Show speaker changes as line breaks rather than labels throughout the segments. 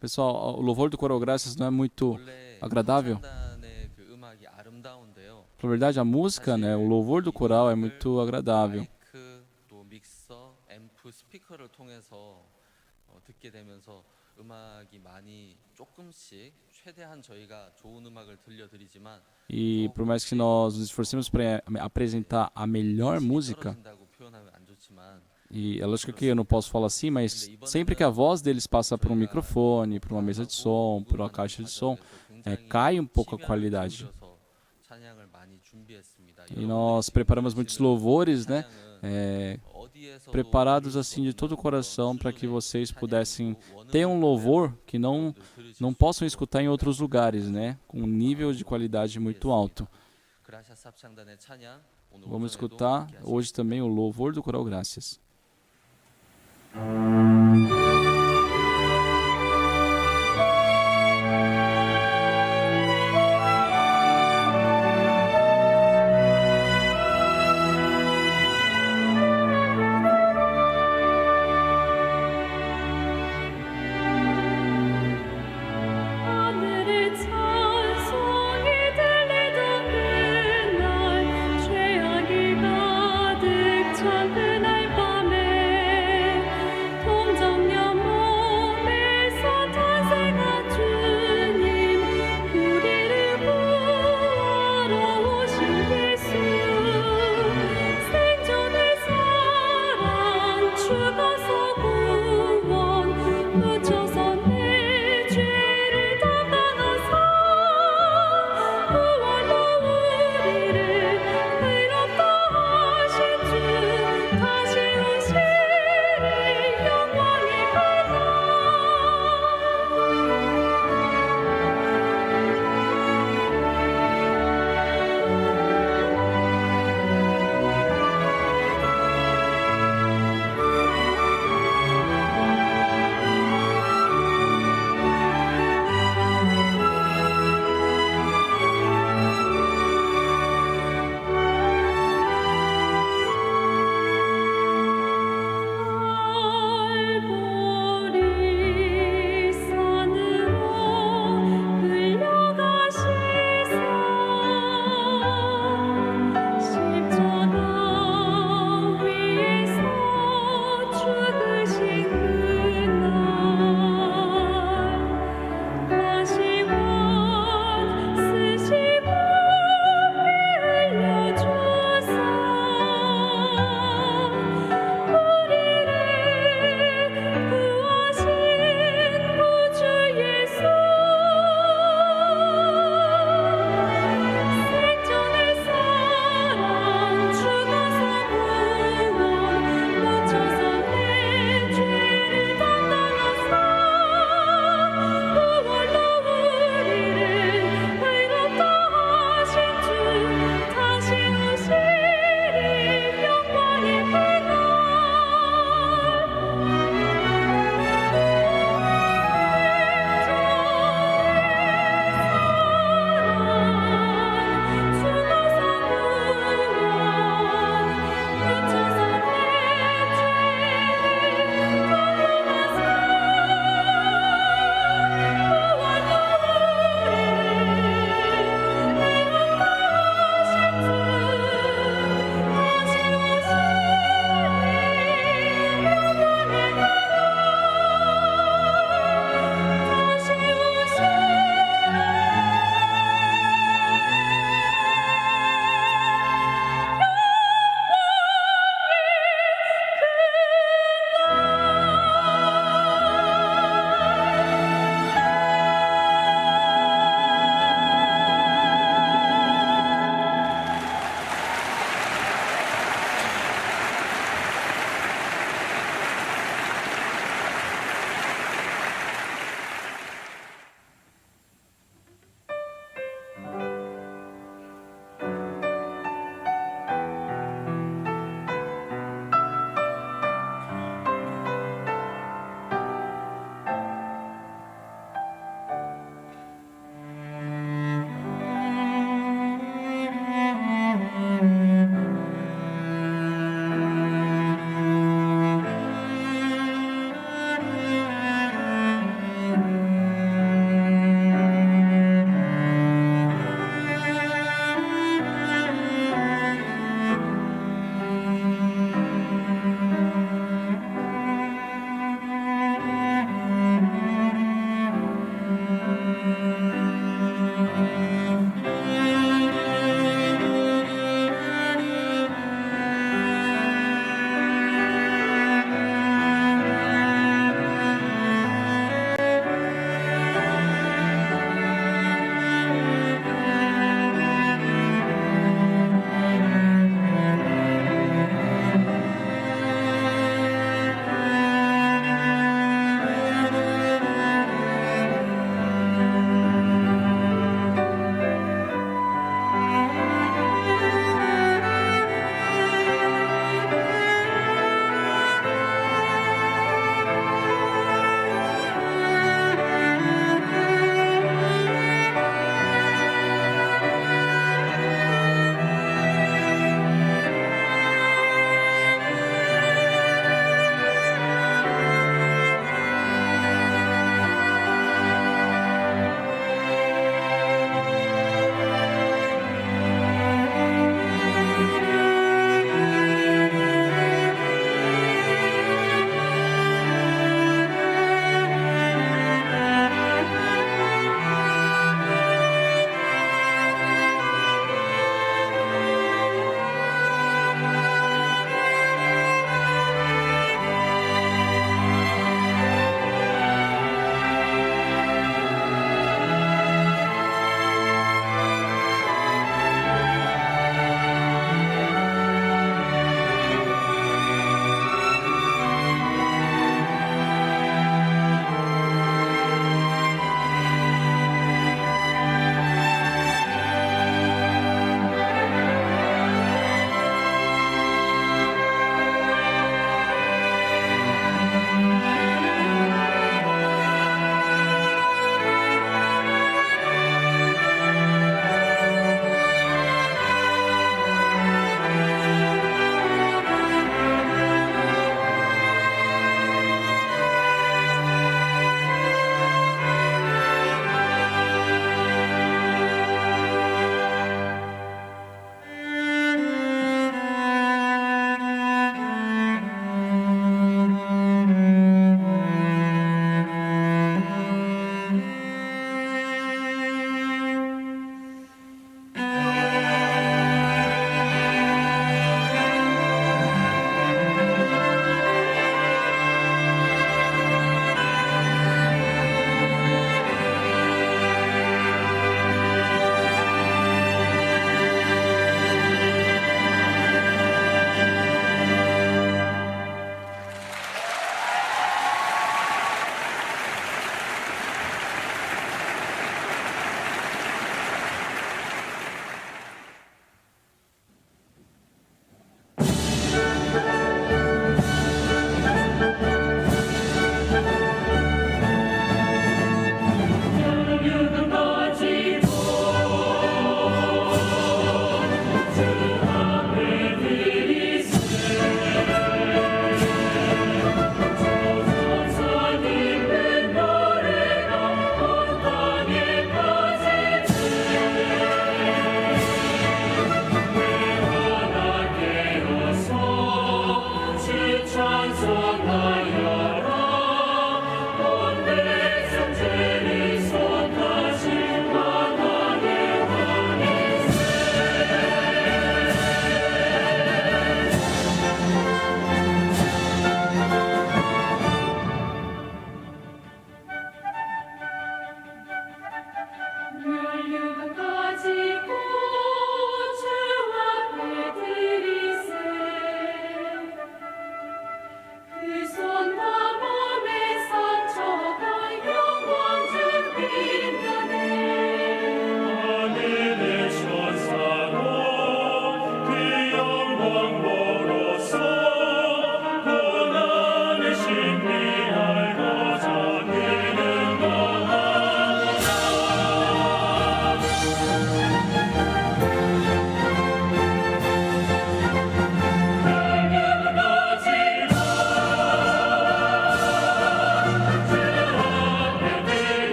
Pessoal, o louvor do Coral Graças não é muito agradável? Na verdade, a música, né, o louvor do coral é muito agradável. E por mais que nós nos esforcemos para apresentar a melhor música, e é lógico que eu não posso falar assim, mas sempre que a voz deles passa por um microfone, por uma mesa de som, por uma caixa de som, cai um pouco a qualidade. E nós preparamos muitos louvores, né? Preparados assim de todo o coração para que vocês pudessem ter um louvor que não possam escutar em outros lugares, né? Com um nível de qualidade muito alto. Vamos escutar hoje também o louvor do Coral Graças.
찬 그날 밤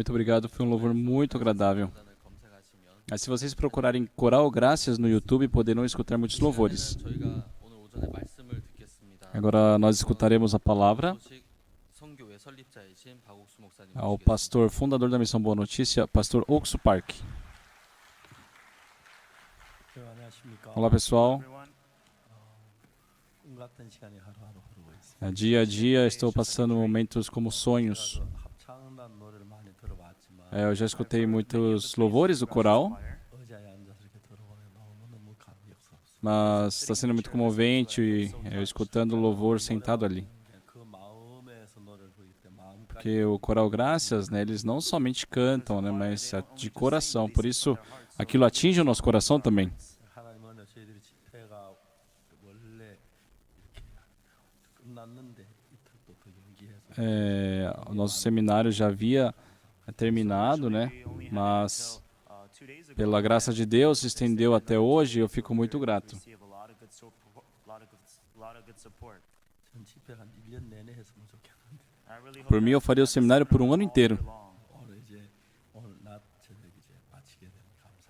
Muito obrigado, foi um louvor muito agradável. Se vocês procurarem Coral Graças no YouTube, poderão escutar muitos louvores. Agora nós escutaremos a palavra ao pastor fundador da Missão Boa Notícia, pastor Oksu Park. Olá, pessoal. Dia a dia estou passando momentos como sonhos. Eu já escutei muitos louvores do coral, mas está sendo muito comovente eu escutando o louvor sentado ali. Porque o Coral Graças, né, eles não somente cantam, né, mas é de coração. Por isso, aquilo atinge o nosso coração também. O nosso seminário já havia terminado, né? Mas pela graça de Deus se estendeu até hoje e eu fico muito grato. Por mim, eu faria o seminário por um ano inteiro.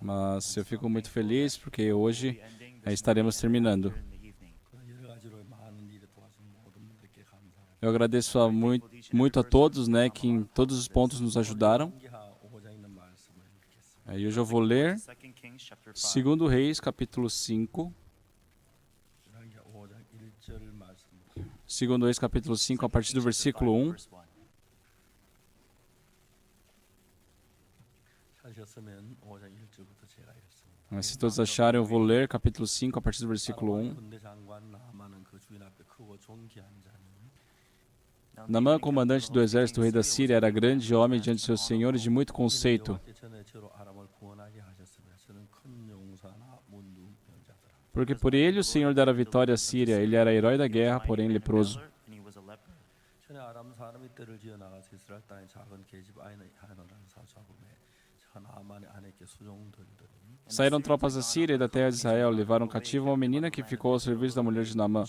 Mas eu fico muito feliz porque hoje estaremos terminando. Eu agradeço muito a todos, né, que em todos os pontos nos ajudaram. E hoje eu vou ler 2 Reis, capítulo 5. 2 Reis, capítulo 5, a partir do versículo 1. Mas se todos acharem, eu vou ler capítulo 5, a partir do versículo 1. Naamã, comandante do exército do rei da Síria, era grande homem diante de seus senhores de muito conceito. Porque por ele o Senhor dera vitória à Síria. Ele era herói da guerra, porém leproso. Saíram tropas da Síria e da terra de Israel, levaram cativo uma menina que ficou ao serviço da mulher de Naamã.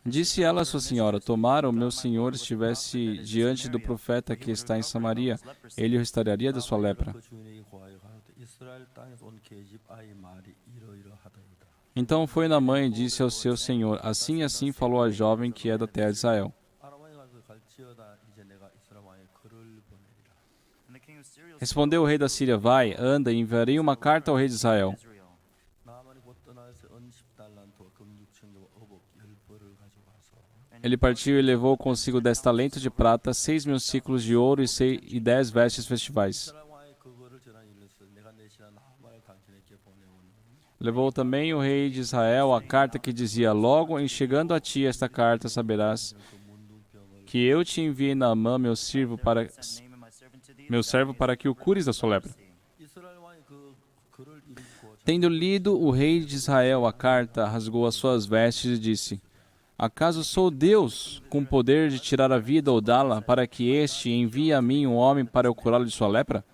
Disse ela a sua senhora: tomara o meu senhor estivesse diante do profeta que está em Samaria, ele o restauraria da sua lepra. Então foi Naamã e disse ao seu senhor: assim e assim falou a jovem que é da terra de Israel. Respondeu o rei da Síria: vai, anda e enviarei uma carta ao rei de Israel. Ele partiu e levou consigo 10 talentos de prata, 6.000 ciclos de ouro e 10 vestes festivais. Levou também o rei de Israel a carta que dizia: logo em chegando a ti esta carta, saberás que eu te enviei Naamã, meu servo, para que o cures da sua lepra. Tendo lido o rei de Israel a carta, rasgou as suas vestes e disse: acaso sou Deus, com poder de tirar a vida ou dá-la, para que este envie a mim um homem para eu curá-lo de sua lepra?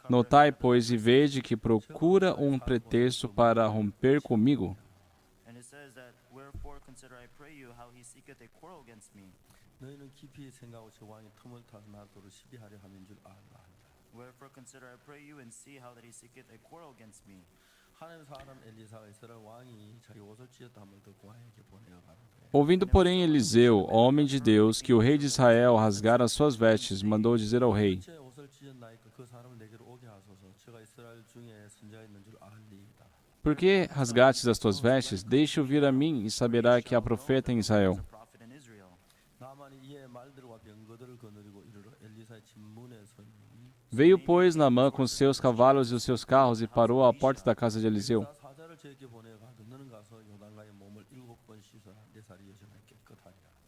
Notai, pois, e vede que procura um pretexto para romper comigo. Ouvindo, porém, Eliseu, homem de Deus, que o rei de Israel rasgara as suas vestes, mandou dizer ao rei: por que rasgastes as tuas vestes? Deixe-o vir a mim e saberá que há profeta em Israel. Veio, pois, Naamã com seus cavalos e os seus carros e parou à porta da casa de Eliseu.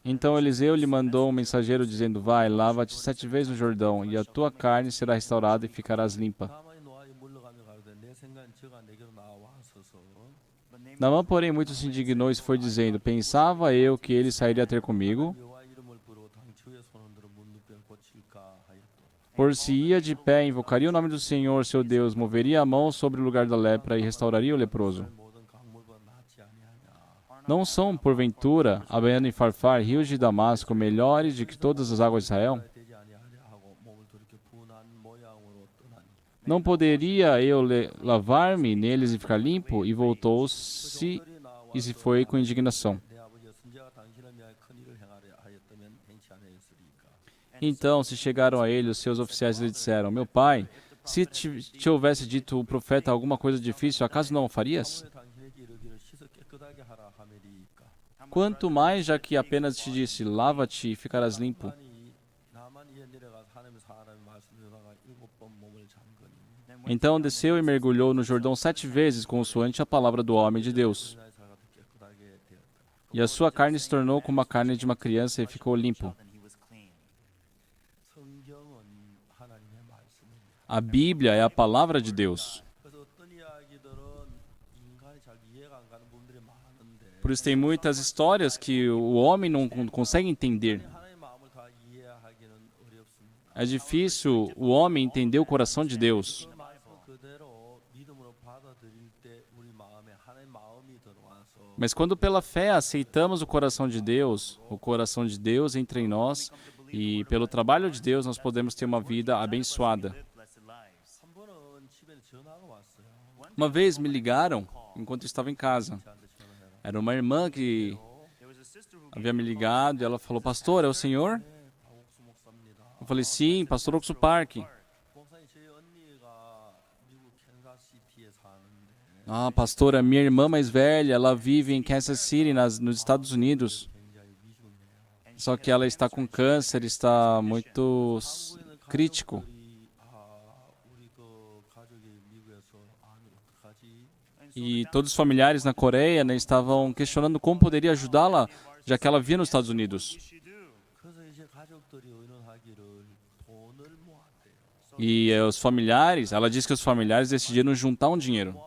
Então Eliseu lhe mandou um mensageiro dizendo: vai, lava-te 7 vezes no Jordão, e a tua carne será restaurada e ficarás limpa. Naamã, porém, muito se indignou e foi dizendo: pensava eu que ele sairia ter comigo, por-se-ia de pé, invocaria o nome do Senhor, seu Deus, moveria a mão sobre o lugar da lepra e restauraria o leproso. Não são, porventura, Abana e Farfar, rios de Damasco, melhores do que todas as águas de Israel? Não poderia eu lavar-me neles e ficar limpo? E voltou-se e se foi com indignação. Então se chegaram a ele os seus oficiais e lhe disseram: meu pai, se te houvesse dito o profeta alguma coisa difícil, acaso não o farias? Quanto mais, já que apenas te disse: lava-te e ficarás limpo. Então desceu e mergulhou no Jordão 7 vezes, consoante a palavra do homem de Deus. E a sua carne se tornou como a carne de uma criança e ficou limpo. A Bíblia é a palavra de Deus. Por isso tem muitas histórias que o homem não consegue entender. É difícil o homem entender o coração de Deus. Mas quando pela fé aceitamos o coração de Deus entra em nós e pelo trabalho de Deus nós podemos ter uma vida abençoada. Uma vez me ligaram enquanto eu estava em casa. Era uma irmã que havia me ligado e ela falou: pastor, é o senhor? Eu falei: sim, pastor Oxo Park. Ah, pastora, minha irmã mais velha, ela vive em Kansas City, nos Estados Unidos. Só que ela está com câncer, está muito crítico. E todos os familiares na Coreia, né, estavam questionando como poderia ajudá-la, já que ela vivia nos Estados Unidos. E os familiares, ela disse que os familiares decidiram juntar um dinheiro.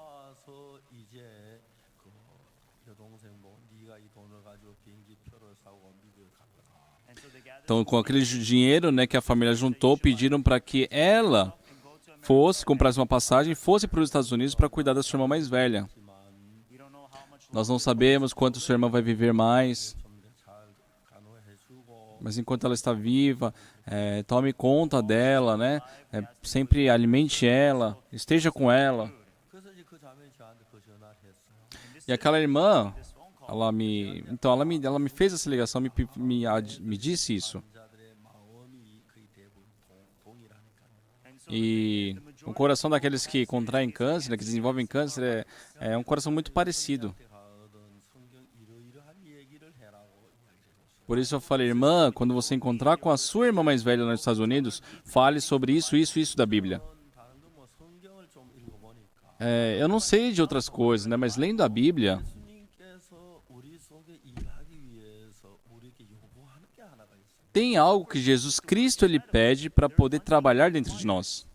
Então, com aquele dinheiro, né, que a família juntou, pediram para que ela comprasse uma passagem e fosse para os Estados Unidos para cuidar da sua irmã mais velha. Nós não sabemos quanto sua irmã vai viver mais, mas enquanto ela está viva, tome conta dela, né? Sempre alimente ela, esteja com ela. E aquela irmã, ela me fez essa ligação, me disse isso. E o coração daqueles que contraem câncer, que desenvolvem câncer, é um coração muito parecido. Por isso eu falei: irmã, quando você encontrar com a sua irmã mais velha nos Estados Unidos, fale sobre isso da Bíblia. Eu não sei de outras coisas, né, mas lendo a Bíblia, tem algo que Jesus Cristo ele pede para poder trabalhar dentro de nós.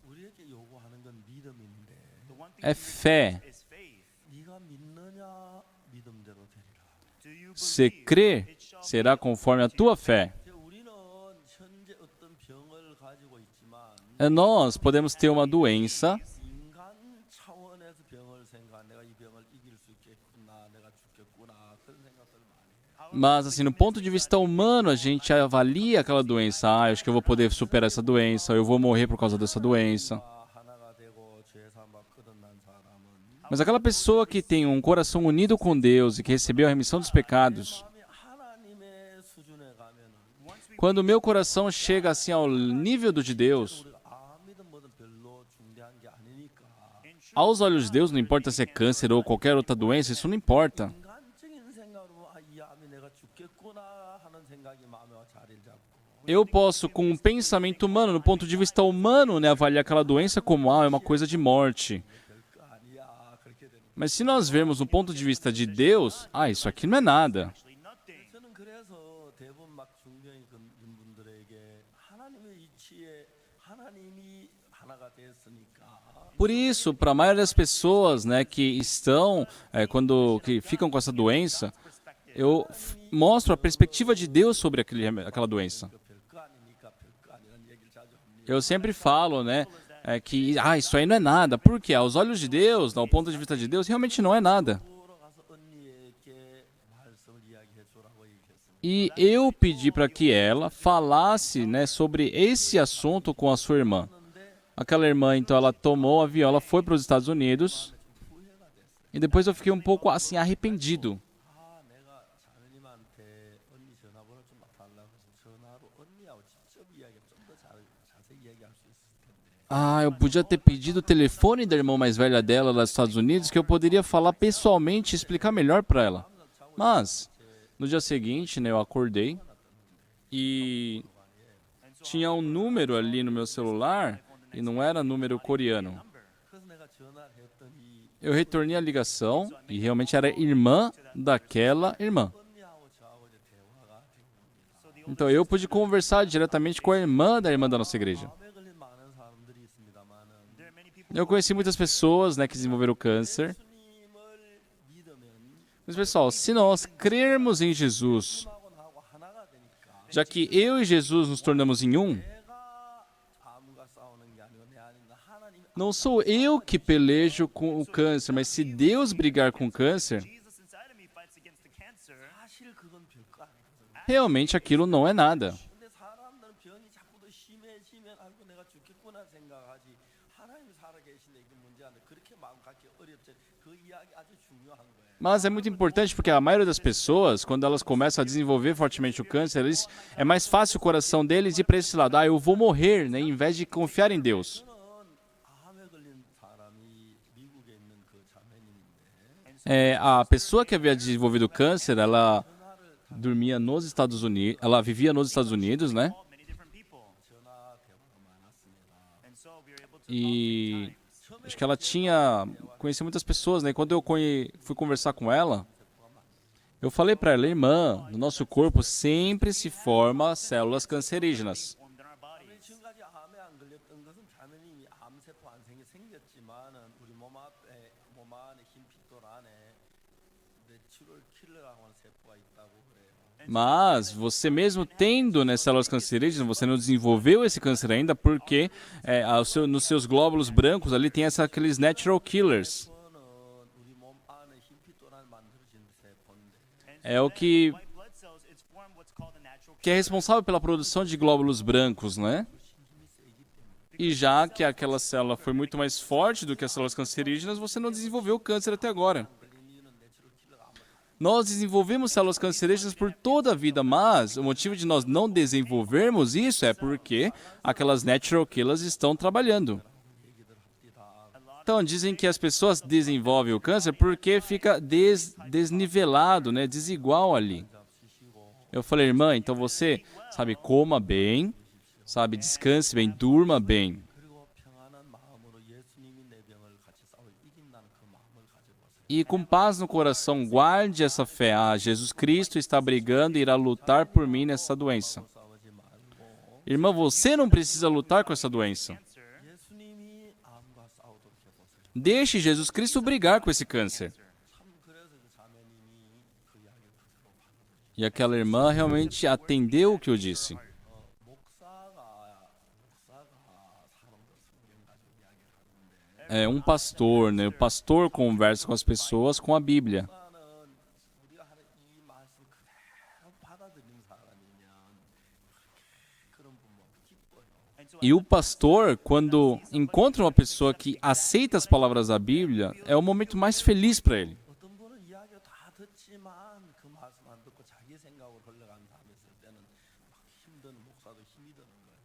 É fé. Se crer, será conforme a tua fé. Nós podemos ter uma doença, mas assim, no ponto de vista humano, a gente avalia aquela doença. Ah, acho que eu vou poder superar essa doença, eu vou morrer por causa dessa doença. Mas aquela pessoa que tem um coração unido com Deus e que recebeu a remissão dos pecados, quando o meu coração chega assim ao nível do de Deus, aos olhos de Deus, não importa se é câncer ou qualquer outra doença, isso não importa. Eu posso, com um pensamento humano, no ponto de vista humano, né, avaliar aquela doença como é uma coisa de morte. Mas se nós vermos no ponto de vista de Deus, isso aqui não é nada. Por isso, para a maioria das pessoas, né, que que ficam com essa doença, eu mostro a perspectiva de Deus sobre aquela doença. Eu sempre falo, né, que isso aí não é nada. Por quê? Aos olhos de Deus, ao ponto de vista de Deus, realmente não é nada. E eu pedi para que ela falasse, né, sobre esse assunto com a sua irmã. Aquela irmã, então, ela tomou o avião, ela foi para os Estados Unidos. E depois eu fiquei um pouco assim arrependido. Eu podia ter pedido o telefone da irmã mais velha dela lá nos Estados Unidos, que eu poderia falar pessoalmente e explicar melhor para ela. Mas, no dia seguinte, né, eu acordei e tinha um número ali no meu celular e não era número coreano. Eu retornei a ligação e realmente era irmã daquela irmã. Então eu pude conversar diretamente com a irmã da nossa igreja. Eu conheci muitas pessoas, né, que desenvolveram câncer. Mas, pessoal, se nós crermos em Jesus, já que eu e Jesus nos tornamos em um, não sou eu que pelejo com o câncer, mas se Deus brigar com o câncer, realmente aquilo não é nada. Mas é muito importante porque a maioria das pessoas, quando elas começam a desenvolver fortemente o câncer, é mais fácil o coração deles ir para esse lado. Eu vou morrer, né, em vez de confiar em Deus. A pessoa que havia desenvolvido câncer, ela dormia nos Estados Unidos, ela vivia nos Estados Unidos, né? E acho que ela conhecia muitas pessoas, né? E quando eu fui conversar com ela, eu falei para ela, irmã, no nosso corpo sempre se forma células cancerígenas. Mas você mesmo tendo, né, células cancerígenas, você não desenvolveu esse câncer ainda porque nos seus glóbulos brancos ali tem aqueles natural killers. É o que é responsável pela produção de glóbulos brancos, né? E já que aquela célula foi muito mais forte do que as células cancerígenas, você não desenvolveu o câncer até agora. Nós desenvolvemos células cancerígenas por toda a vida, mas o motivo de nós não desenvolvermos isso é porque aquelas natural killers estão trabalhando. Então, dizem que as pessoas desenvolvem o câncer porque fica desnivelado, né, desigual ali. Eu falei, irmã, então você, sabe, coma bem, sabe, descanse bem, durma bem. E com paz no coração, guarde essa fé. Jesus Cristo está brigando e irá lutar por mim nessa doença. Irmã, você não precisa lutar com essa doença. Deixe Jesus Cristo brigar com esse câncer. E aquela irmã realmente atendeu o que eu disse. Um pastor, né? O pastor conversa com as pessoas com a Bíblia. E o pastor, quando encontra uma pessoa que aceita as palavras da Bíblia, é o momento mais feliz para ele.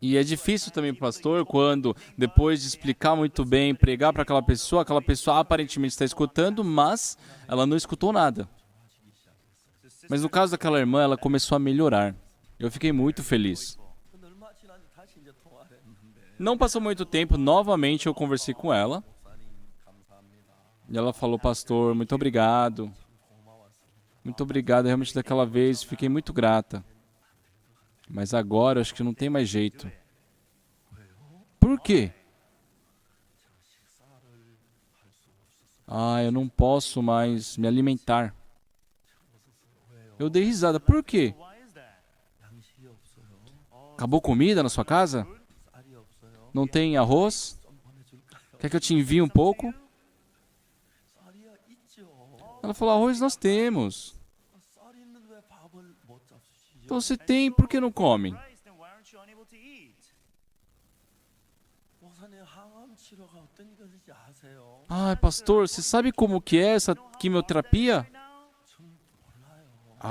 E é difícil também, pastor, quando, depois de explicar muito bem, pregar para aquela pessoa aparentemente está escutando, mas ela não escutou nada. Mas no caso daquela irmã, ela começou a melhorar. Eu fiquei muito feliz. Não passou muito tempo, novamente eu conversei com ela. E ela falou, pastor, muito obrigado. Muito obrigado, realmente daquela vez fiquei muito grata. Mas agora acho que não tem mais jeito. Por quê? Eu não posso mais me alimentar. Eu dei risada. Por quê? Acabou comida na sua casa? Não tem arroz? Quer que eu te envie um pouco? Ela falou, arroz nós temos. Então você tem, por que não come? Pastor, você sabe como que é essa quimioterapia?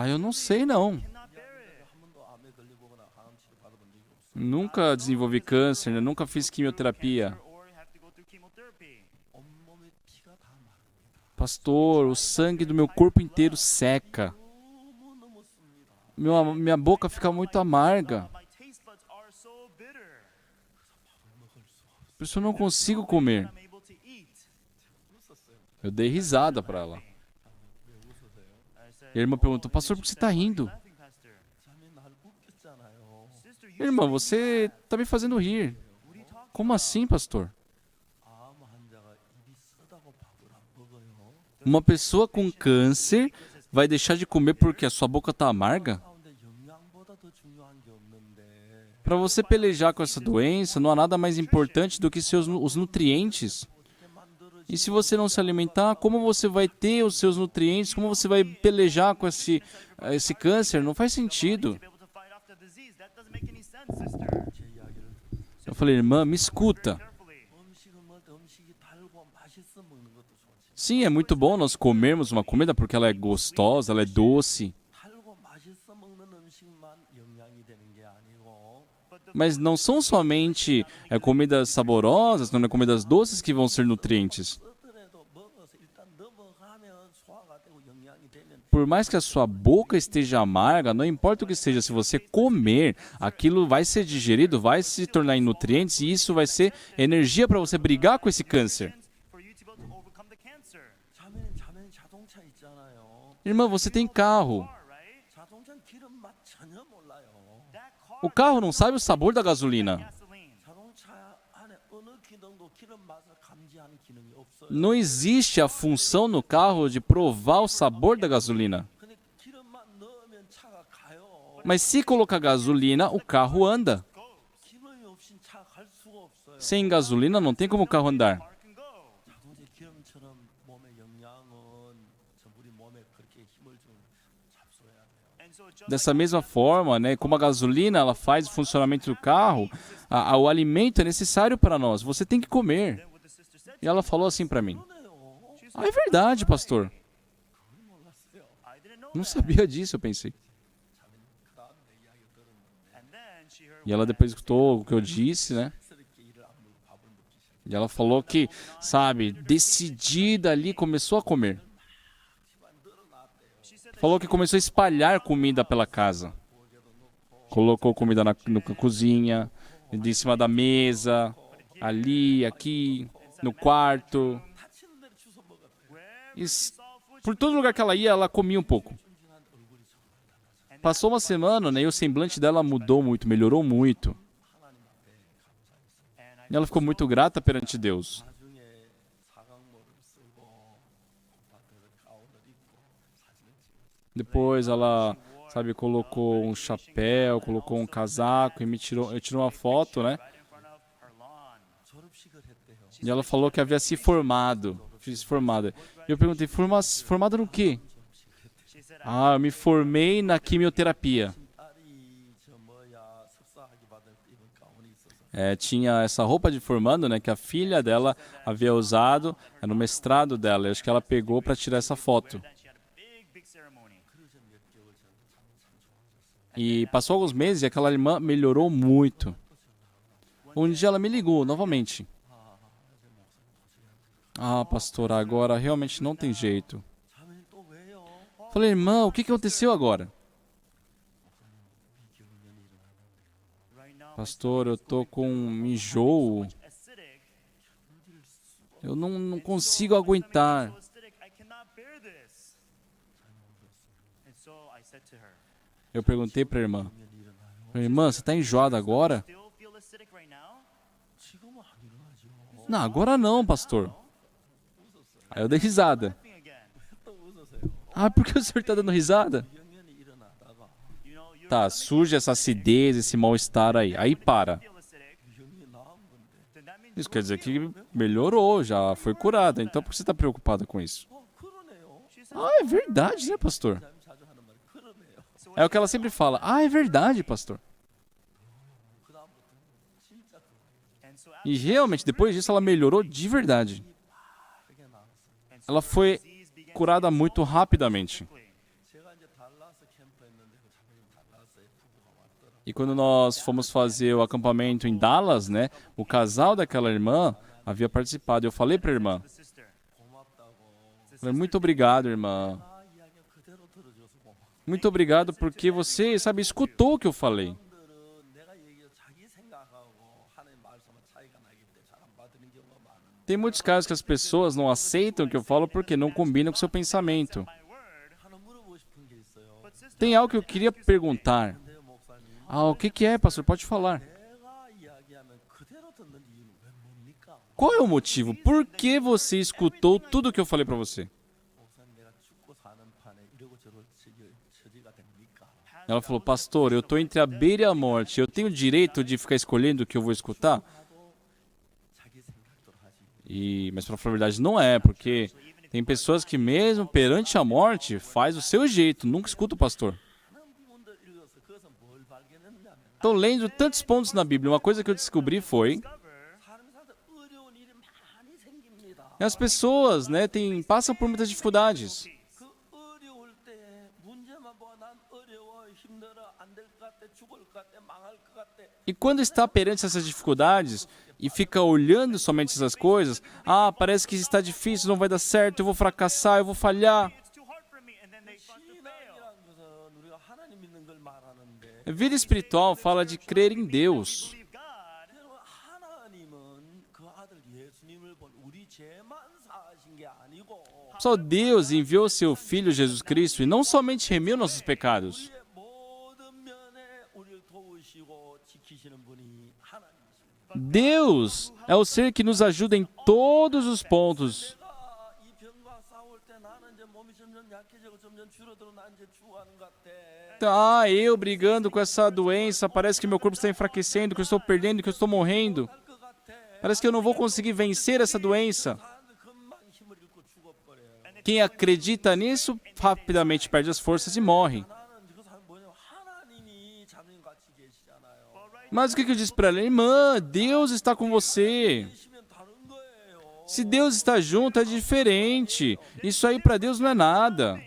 Eu não sei não. Nunca desenvolvi câncer, né? Nunca fiz quimioterapia. Pastor, o sangue do meu corpo inteiro seca. Minha boca fica muito amarga. Por isso eu não consigo comer. Eu dei risada para ela. E a irmã perguntou, pastor, por que você está rindo? Irmã, você está me fazendo rir. Como assim, pastor? Uma pessoa com câncer vai deixar de comer porque a sua boca está amarga? Para você pelejar com essa doença, não há nada mais importante do que os nutrientes. E se você não se alimentar, como você vai ter os seus nutrientes? Como você vai pelejar com esse câncer? Não faz sentido. Eu falei, irmã, me escuta. Sim, é muito bom nós comermos uma comida porque ela é gostosa, ela é doce. Mas não são somente comidas saborosas, não é comidas doces que vão ser nutrientes. Por mais que a sua boca esteja amarga, não importa o que seja, se você comer, aquilo vai ser digerido, vai se tornar em nutrientes e isso vai ser energia para você brigar com esse câncer. Irmã, você tem carro. O carro não sabe o sabor da gasolina. Não existe a função no carro de provar o sabor da gasolina. Mas se colocar gasolina, o carro anda. Sem gasolina, não tem como o carro andar. Dessa mesma forma, né, como a gasolina ela faz o funcionamento do carro, o alimento é necessário para nós. Você tem que comer. E ela falou assim para mim. Ah, é verdade, pastor. Não sabia disso, eu pensei. E ela depois escutou o que eu disse, né? E ela falou que, sabe, decidida ali, começou a comer. Falou que começou a espalhar comida pela casa. Colocou comida na cozinha, em cima da mesa, ali, aqui, no quarto. E por todo lugar que ela ia, ela comia um pouco. Passou uma semana, né, e o semblante dela mudou muito, melhorou muito. E ela ficou muito grata perante Deus. Depois ela, sabe, colocou um chapéu, colocou um casaco e eu tirou uma foto, né? E ela falou que havia se formado. E eu perguntei, formada no quê? Ah, eu me formei na quimioterapia. Tinha essa roupa de formando, né, que a filha dela havia usado no mestrado dela. Eu acho que ela pegou para tirar essa foto. E passou alguns meses e aquela irmã melhorou muito. Um dia ela me ligou novamente. Ah, pastor, agora realmente não tem jeito. Falei, irmã, o que aconteceu agora? Pastor, eu tô com um enjoo. Eu não consigo aguentar. Eu perguntei para a irmã. Irmã, você está enjoada agora? Não, agora não, pastor. Aí eu dei risada. Ah, por que o senhor está dando risada? Tá, surge essa acidez, esse mal-estar aí. Aí para. Isso quer dizer que melhorou, já foi curada. Então por que você está preocupada com isso? Ah, é verdade, né, pastor? É o que ela sempre fala. Ah, é verdade, pastor. E realmente, depois disso, ela melhorou de verdade. Ela foi curada muito rapidamente. E quando nós fomos fazer o acampamento em Dallas, né, o casal daquela irmã havia participado. Eu falei para a irmã, muito obrigado, irmã. Muito obrigado porque você, sabe, escutou o que eu falei. Tem muitos casos que as pessoas não aceitam o que eu falo porque não combinam com o seu pensamento. Tem algo que eu queria perguntar. Ah, o que é, pastor? Pode falar. Qual é o motivo? Por que você escutou tudo o que eu falei para você? Ela falou, pastor, eu estou entre a beira e a morte. Eu tenho o direito de ficar escolhendo o que eu vou escutar? Mas para falar a verdade não é, porque tem pessoas que mesmo perante a morte faz o seu jeito, nunca escuta o pastor. Estou lendo tantos pontos na Bíblia, uma coisa que eu descobri foi as pessoas, né, passam por muitas dificuldades. E quando está perante essas dificuldades e fica olhando somente essas coisas, parece que está difícil, não vai dar certo, eu vou fracassar, eu vou falhar. Vida espiritual fala de crer em Deus. Só Deus enviou seu Filho Jesus Cristo e não somente remiu nossos pecados. Deus é o ser que nos ajuda em todos os pontos. Eu brigando com essa doença, parece que meu corpo está enfraquecendo, que eu estou perdendo, que eu estou morrendo. Parece que eu não vou conseguir vencer essa doença. Quem acredita nisso, rapidamente perde as forças e morre. Mas o que eu disse para ela? Irmã, Deus está com você. Se Deus está junto, é diferente. Isso aí para Deus não é nada.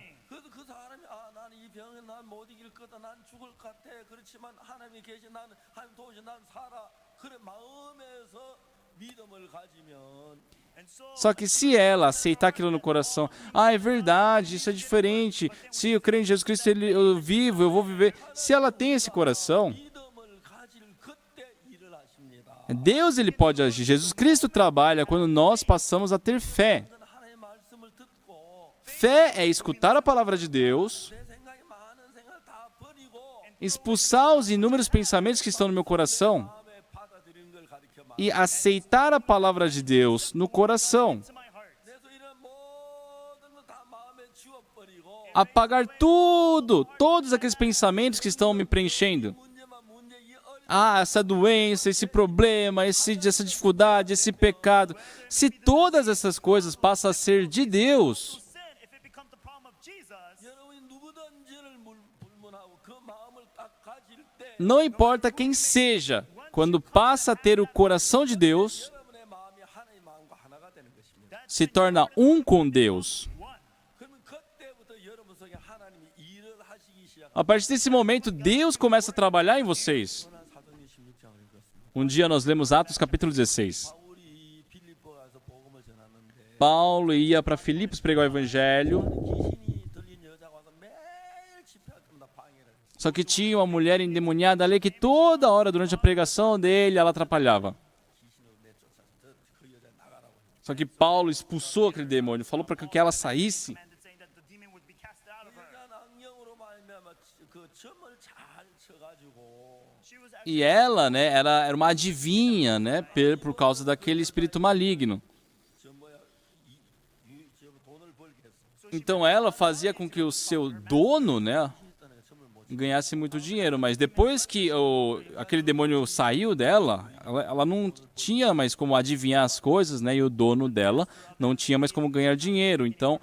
Só que se ela aceitar aquilo no coração, é verdade, isso é diferente. Se eu creio em Jesus Cristo, eu vivo, eu vou viver. Se ela tem esse coração, Deus ele pode agir. Jesus Cristo trabalha quando nós passamos a ter fé. Fé é escutar a palavra de Deus, expulsar os inúmeros pensamentos que estão no meu coração e aceitar a palavra de Deus no coração. Apagar todos aqueles pensamentos que estão me preenchendo. Essa doença, esse problema, essa dificuldade, esse pecado. Se todas essas coisas passam a ser de Deus, não importa quem seja, quando passa a ter o coração de Deus, se torna um com Deus. A partir desse momento, Deus começa a trabalhar em vocês. Um dia nós lemos Atos capítulo 16. Paulo ia para Filipos pregar o evangelho. Só que tinha uma mulher endemoniada ali que toda hora durante a pregação dele ela atrapalhava. Só que Paulo expulsou aquele demônio, falou para que ela saísse. E ela, né, era uma adivinha, né, por causa daquele espírito maligno. Então ela fazia com que o seu dono, né, ganhasse muito dinheiro, mas depois que aquele demônio saiu dela, ela não tinha mais como adivinhar as coisas, né, e o dono dela não tinha mais como ganhar dinheiro. Então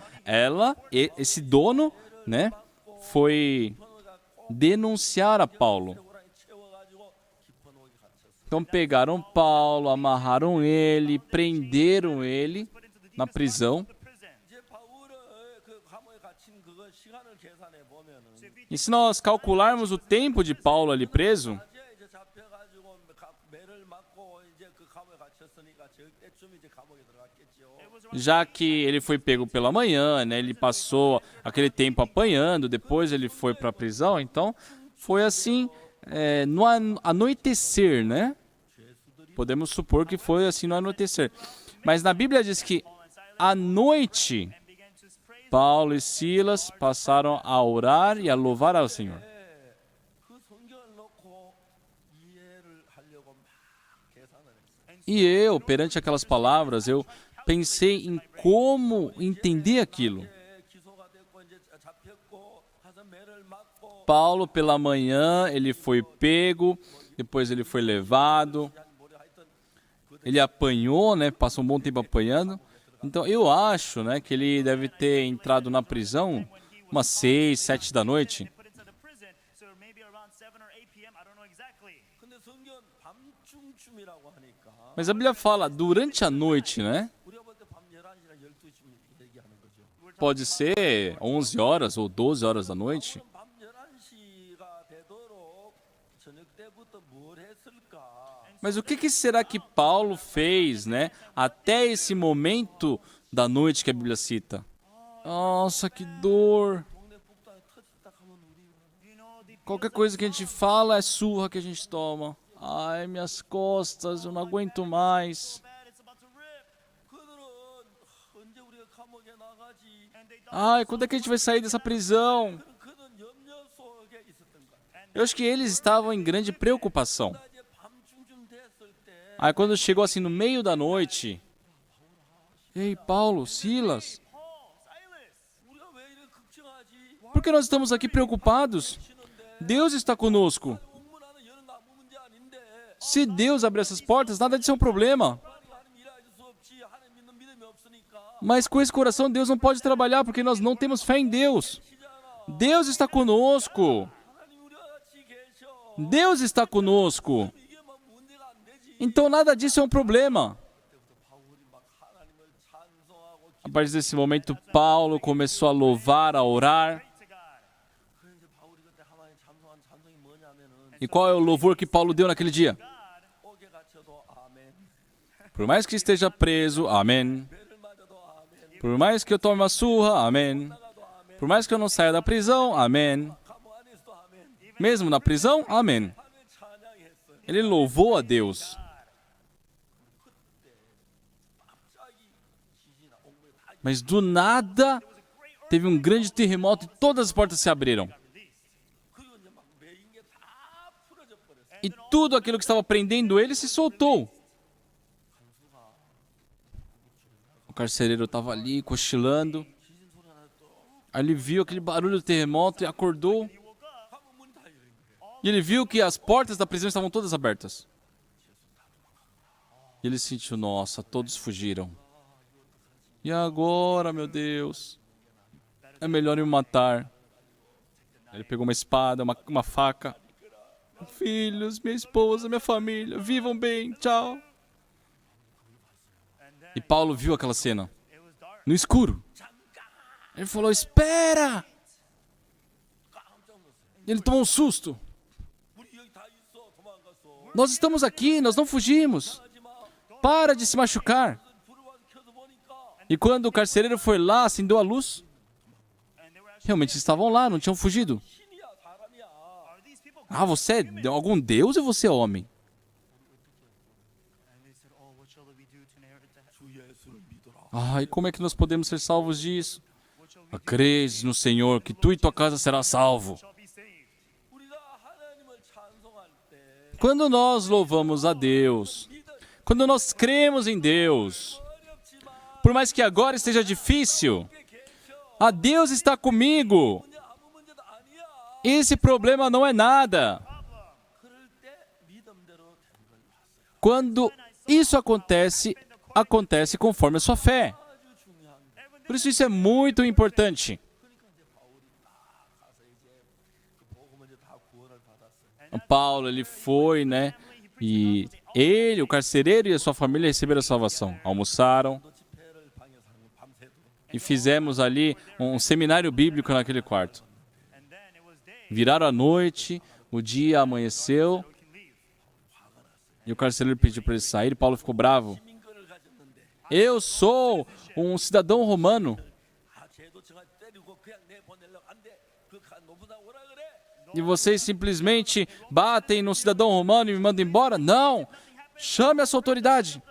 esse dono, né, foi denunciar a Paulo. Então pegaram Paulo, amarraram ele, prenderam ele na prisão. E se nós calcularmos o tempo de Paulo ali preso, já que ele foi pego pela manhã, né, ele passou aquele tempo apanhando, depois ele foi para a prisão, então foi assim, no anoitecer, né? Podemos supor que foi assim no anoitecer. Mas na Bíblia diz que à noite, Paulo e Silas passaram a orar e a louvar ao Senhor. E eu, perante aquelas palavras, eu pensei em como entender aquilo. Paulo, pela manhã, ele foi pego, depois ele foi levado. Ele apanhou, né? Passou um bom tempo apanhando. Então eu acho, né, que ele deve ter entrado na prisão umas 6, 7 da noite. Mas a Bíblia fala durante a noite, né? Pode ser 11 horas ou 12 horas da noite. Mas o que será que Paulo fez, né? Até esse momento da noite que a Bíblia cita. Nossa, que dor. Qualquer coisa que a gente fala é surra que a gente toma. Ai, minhas costas, eu não aguento mais. Ai, quando é que a gente vai sair dessa prisão? Eu acho que eles estavam em grande preocupação. Aí quando chegou assim no meio da noite, ei, Paulo, Silas, por que nós estamos aqui preocupados? Deus está conosco. Se Deus abrir essas portas, nada de ser um problema. Mas com esse coração, Deus não pode trabalhar, porque nós não temos fé em Deus. Deus está conosco. Deus está conosco. Então nada disso é um problema. A partir desse momento, Paulo começou a louvar, a orar. E qual é o louvor que Paulo deu naquele dia? Por mais que esteja preso, amém. Por mais que eu tome uma surra, amém. Por mais que eu não saia da prisão, amém. Mesmo na prisão, amém. Ele louvou a Deus. Mas do nada, teve um grande terremoto e todas as portas se abriram. E tudo aquilo que estava prendendo ele se soltou. O carcereiro estava ali, cochilando. Aí ele viu aquele barulho do terremoto e acordou. E ele viu que as portas da prisão estavam todas abertas. E ele sentiu, nossa, todos fugiram. E agora, meu Deus? É melhor me matar. Ele pegou uma espada, uma faca. Filhos, minha esposa, minha família, vivam bem, tchau. E Paulo viu aquela cena, no escuro. Ele falou, espera! Ele tomou um susto. Nós estamos aqui, nós não fugimos. Para de se machucar. E quando o carcereiro foi lá, acendeu a luz, realmente estavam lá, não tinham fugido. Ah, você é algum deus ou você é homem? E como é que nós podemos ser salvos disso? Crees no Senhor, que tu e tua casa será salvo. Quando nós louvamos a Deus, quando nós cremos em Deus, por mais que agora esteja difícil, Deus está comigo. Esse problema não é nada. Quando isso acontece, acontece conforme a sua fé. Por isso é muito importante. Paulo, ele foi, né? E ele, o carcereiro e a sua família receberam a salvação. Almoçaram. E fizemos ali um seminário bíblico naquele quarto. Viraram a noite, o dia amanheceu. E o carcereiro pediu para ele sair e Paulo ficou bravo. Eu sou um cidadão romano. E vocês simplesmente batem no cidadão romano e me mandam embora? Não! Chame a sua autoridade.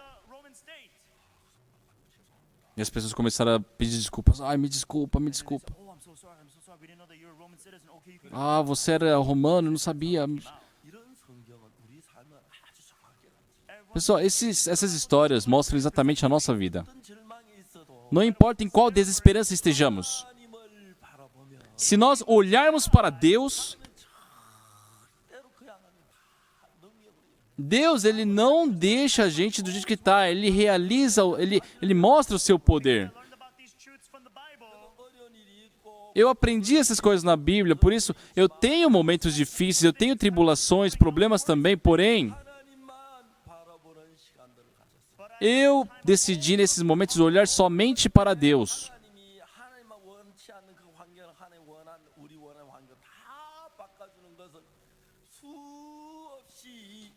E as pessoas começaram a pedir desculpas. Ai, me desculpa, me desculpa. Você era romano, não sabia. Pessoal, essas histórias mostram exatamente a nossa vida. Não importa em qual desesperança estejamos. Se nós olharmos para Deus, Deus, ele não deixa a gente do jeito que está. Ele realiza, ele mostra o seu poder. Eu aprendi essas coisas na Bíblia, por isso eu tenho momentos difíceis, eu tenho tribulações, problemas também, porém, eu decidi nesses momentos olhar somente para Deus.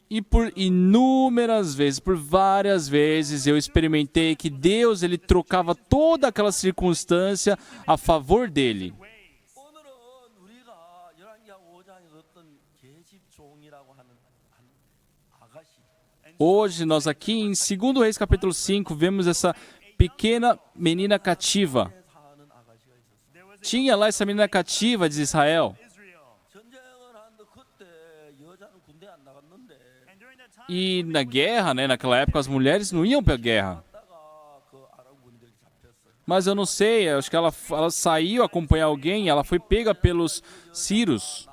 E por inúmeras vezes, por várias vezes, eu experimentei que Deus, ele trocava toda aquela circunstância a favor dele. Hoje, nós aqui em 2 Reis capítulo 5, vemos essa pequena menina cativa. Tinha lá essa menina cativa de Israel. E na guerra, né, naquela época, as mulheres não iam para a guerra. Mas eu não sei, acho que ela saiu acompanhar alguém, ela foi pega pelos sírios.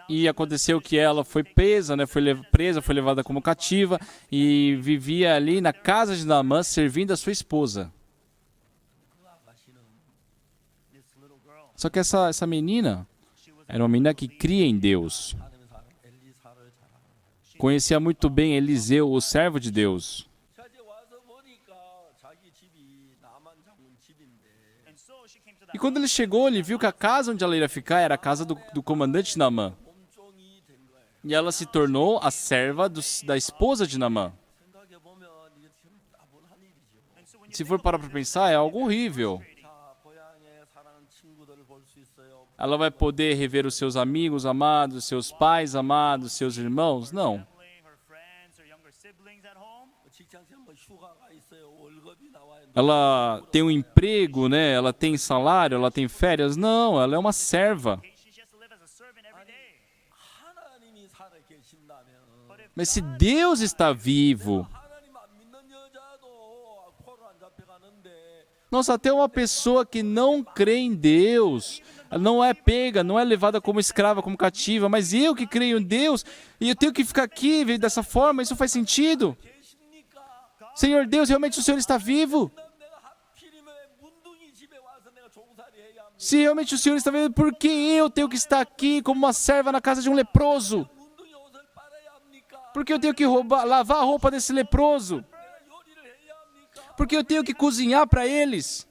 E aconteceu que ela foi presa, né, foi levada como cativa e vivia ali na casa de Naamã, servindo a sua esposa. Só que essa menina era uma menina que cria em Deus. Conhecia muito bem Eliseu, o servo de Deus. E quando ele chegou, ele viu que a casa onde ela iria ficar era a casa do comandante Naamã. E ela se tornou a serva da esposa de Naamã. Se for parar para pensar, é algo horrível. Ela vai poder rever os seus amigos amados, seus pais amados, seus irmãos? Não. Ela tem um emprego, né? Ela tem salário, ela tem férias? Não, ela é uma serva. Mas se Deus está vivo, nossa, até uma pessoa que não crê em Deus, não é pega, não é levada como escrava, como cativa, mas eu que creio em Deus, e eu tenho que ficar aqui dessa forma, isso faz sentido? Senhor Deus, realmente o Senhor está vivo? Se realmente o Senhor está vivo, por que eu tenho que estar aqui como uma serva na casa de um leproso? Por que eu tenho que lavar a roupa desse leproso? Por que eu tenho que cozinhar para eles?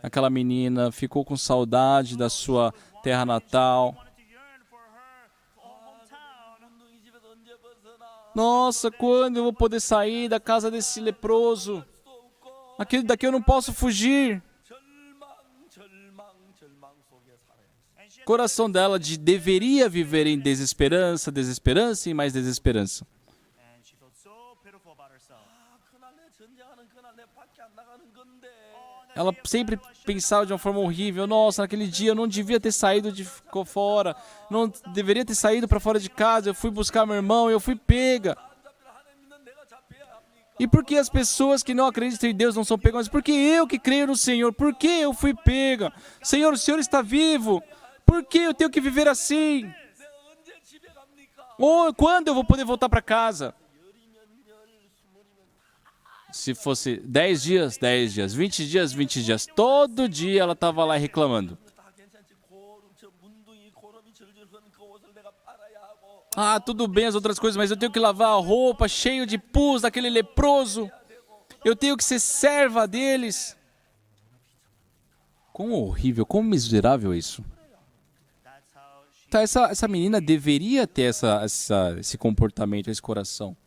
Aquela menina ficou com saudade da sua terra natal. Nossa, quando eu vou poder sair da casa desse leproso? Daqui eu não posso fugir. O coração dela deveria viver em desesperança, desesperança e mais desesperança. Ela sempre pensava de uma forma horrível. Nossa, naquele dia eu não devia ter saído de fora. Não deveria ter saído para fora de casa. Eu fui buscar meu irmão e eu fui pega. E por que as pessoas que não acreditam em Deus não são pegas? Mas por que eu que creio no Senhor? Por que eu fui pega? Senhor, o Senhor está vivo. Por que eu tenho que viver assim? Ou quando eu vou poder voltar para casa? Se fosse 10 dias, 10 dias, 20 dias, 20 dias. Todo dia ela estava lá reclamando. Ah, tudo bem as outras coisas, mas eu tenho que lavar a roupa cheio de pus daquele leproso. Eu tenho que ser serva deles. Quão horrível, quão miserável isso. Tá, essa menina deveria ter esse comportamento, esse coração.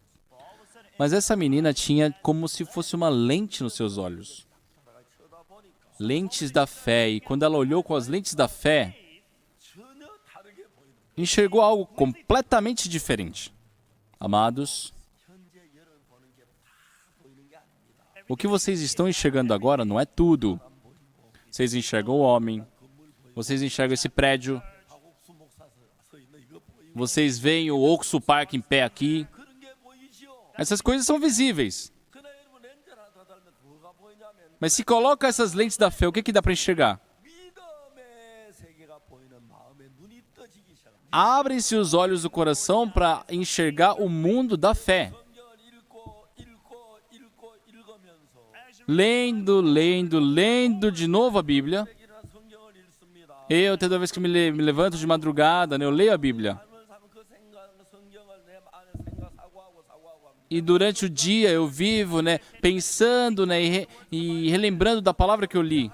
Mas essa menina tinha como se fosse uma lente nos seus olhos. Lentes da fé. E quando ela olhou com as lentes da fé, enxergou algo completamente diferente. Amados, o que vocês estão enxergando agora não é tudo. Vocês enxergam o homem, vocês enxergam esse prédio, vocês veem o Oxo Park em pé aqui. Essas coisas são visíveis. Mas se coloca essas lentes da fé, o que dá para enxergar? Abrem-se os olhos do coração para enxergar o mundo da fé. Lendo de novo a Bíblia. Toda vez que me levanto de madrugada, né, eu leio a Bíblia. E durante o dia eu vivo, né, pensando, né, e relembrando da palavra que eu li.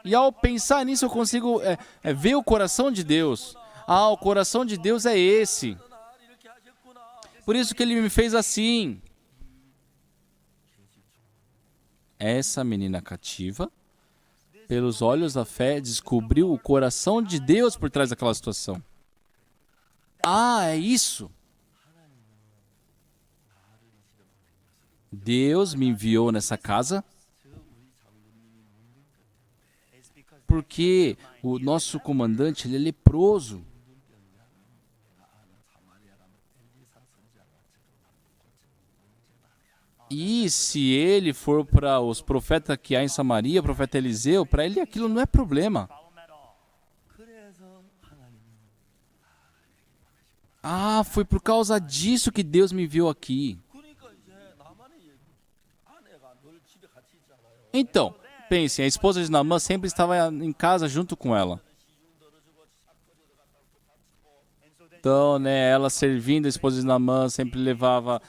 E ao pensar nisso eu consigo ver o coração de Deus. O coração de Deus é esse. Por isso que Ele me fez assim. Essa menina cativa, pelos olhos da fé, descobriu o coração de Deus por trás daquela situação. É isso. Deus me enviou nessa casa porque o nosso comandante, ele é leproso. E se ele for para os profetas que há em Samaria, o profeta Eliseu, para ele aquilo não é problema. Foi por causa disso que Deus me enviou aqui. Então, pensem, a esposa de Naamã sempre estava em casa junto com ela. Então, né, ela servindo, a esposa de Naamã sempre levava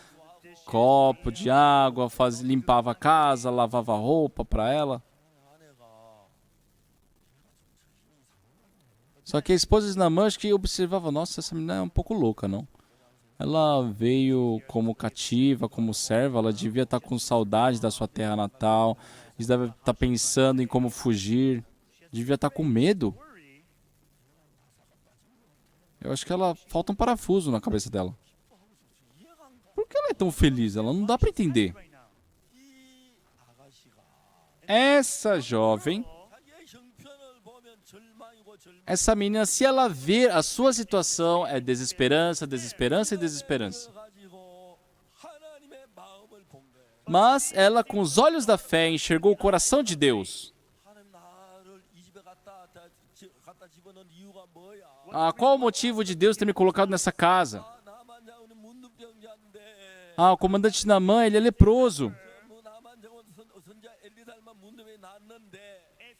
copo de água, limpava a casa, lavava roupa para ela. Só que a esposa de Naamã, acho que observava, nossa, essa menina é um pouco louca, não? Ela veio como cativa, como serva, ela devia estar com saudade da sua terra natal, deve estar pensando em como fugir, devia estar com medo. Eu acho que falta um parafuso na cabeça dela. Por que ela é tão feliz? Ela não dá para entender. Essa jovem, essa menina, se ela ver a sua situação, é desesperança, desesperança e desesperança. Mas ela, com os olhos da fé, enxergou o coração de Deus. Qual o motivo de Deus ter me colocado nessa casa? O comandante Naamã, ele é leproso.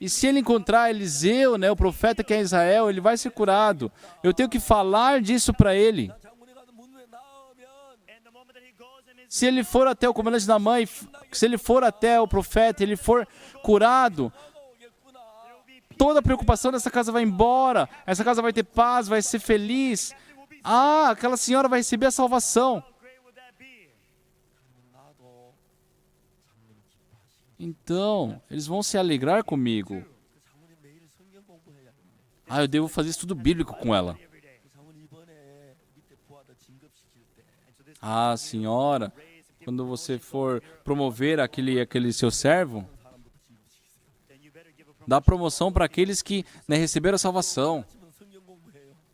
E se ele encontrar Eliseu, né, o profeta que é em Israel, ele vai ser curado. Eu tenho que falar disso para ele. Se ele for até o comandante Naamã, se ele for até o profeta, ele for curado, toda a preocupação dessa casa vai embora. Essa casa vai ter paz, vai ser feliz. Aquela senhora vai receber a salvação. Então, eles vão se alegrar comigo. Eu devo fazer estudo bíblico com ela. Senhora, quando você for promover aquele seu servo, dá promoção para aqueles que, né, receberam a salvação.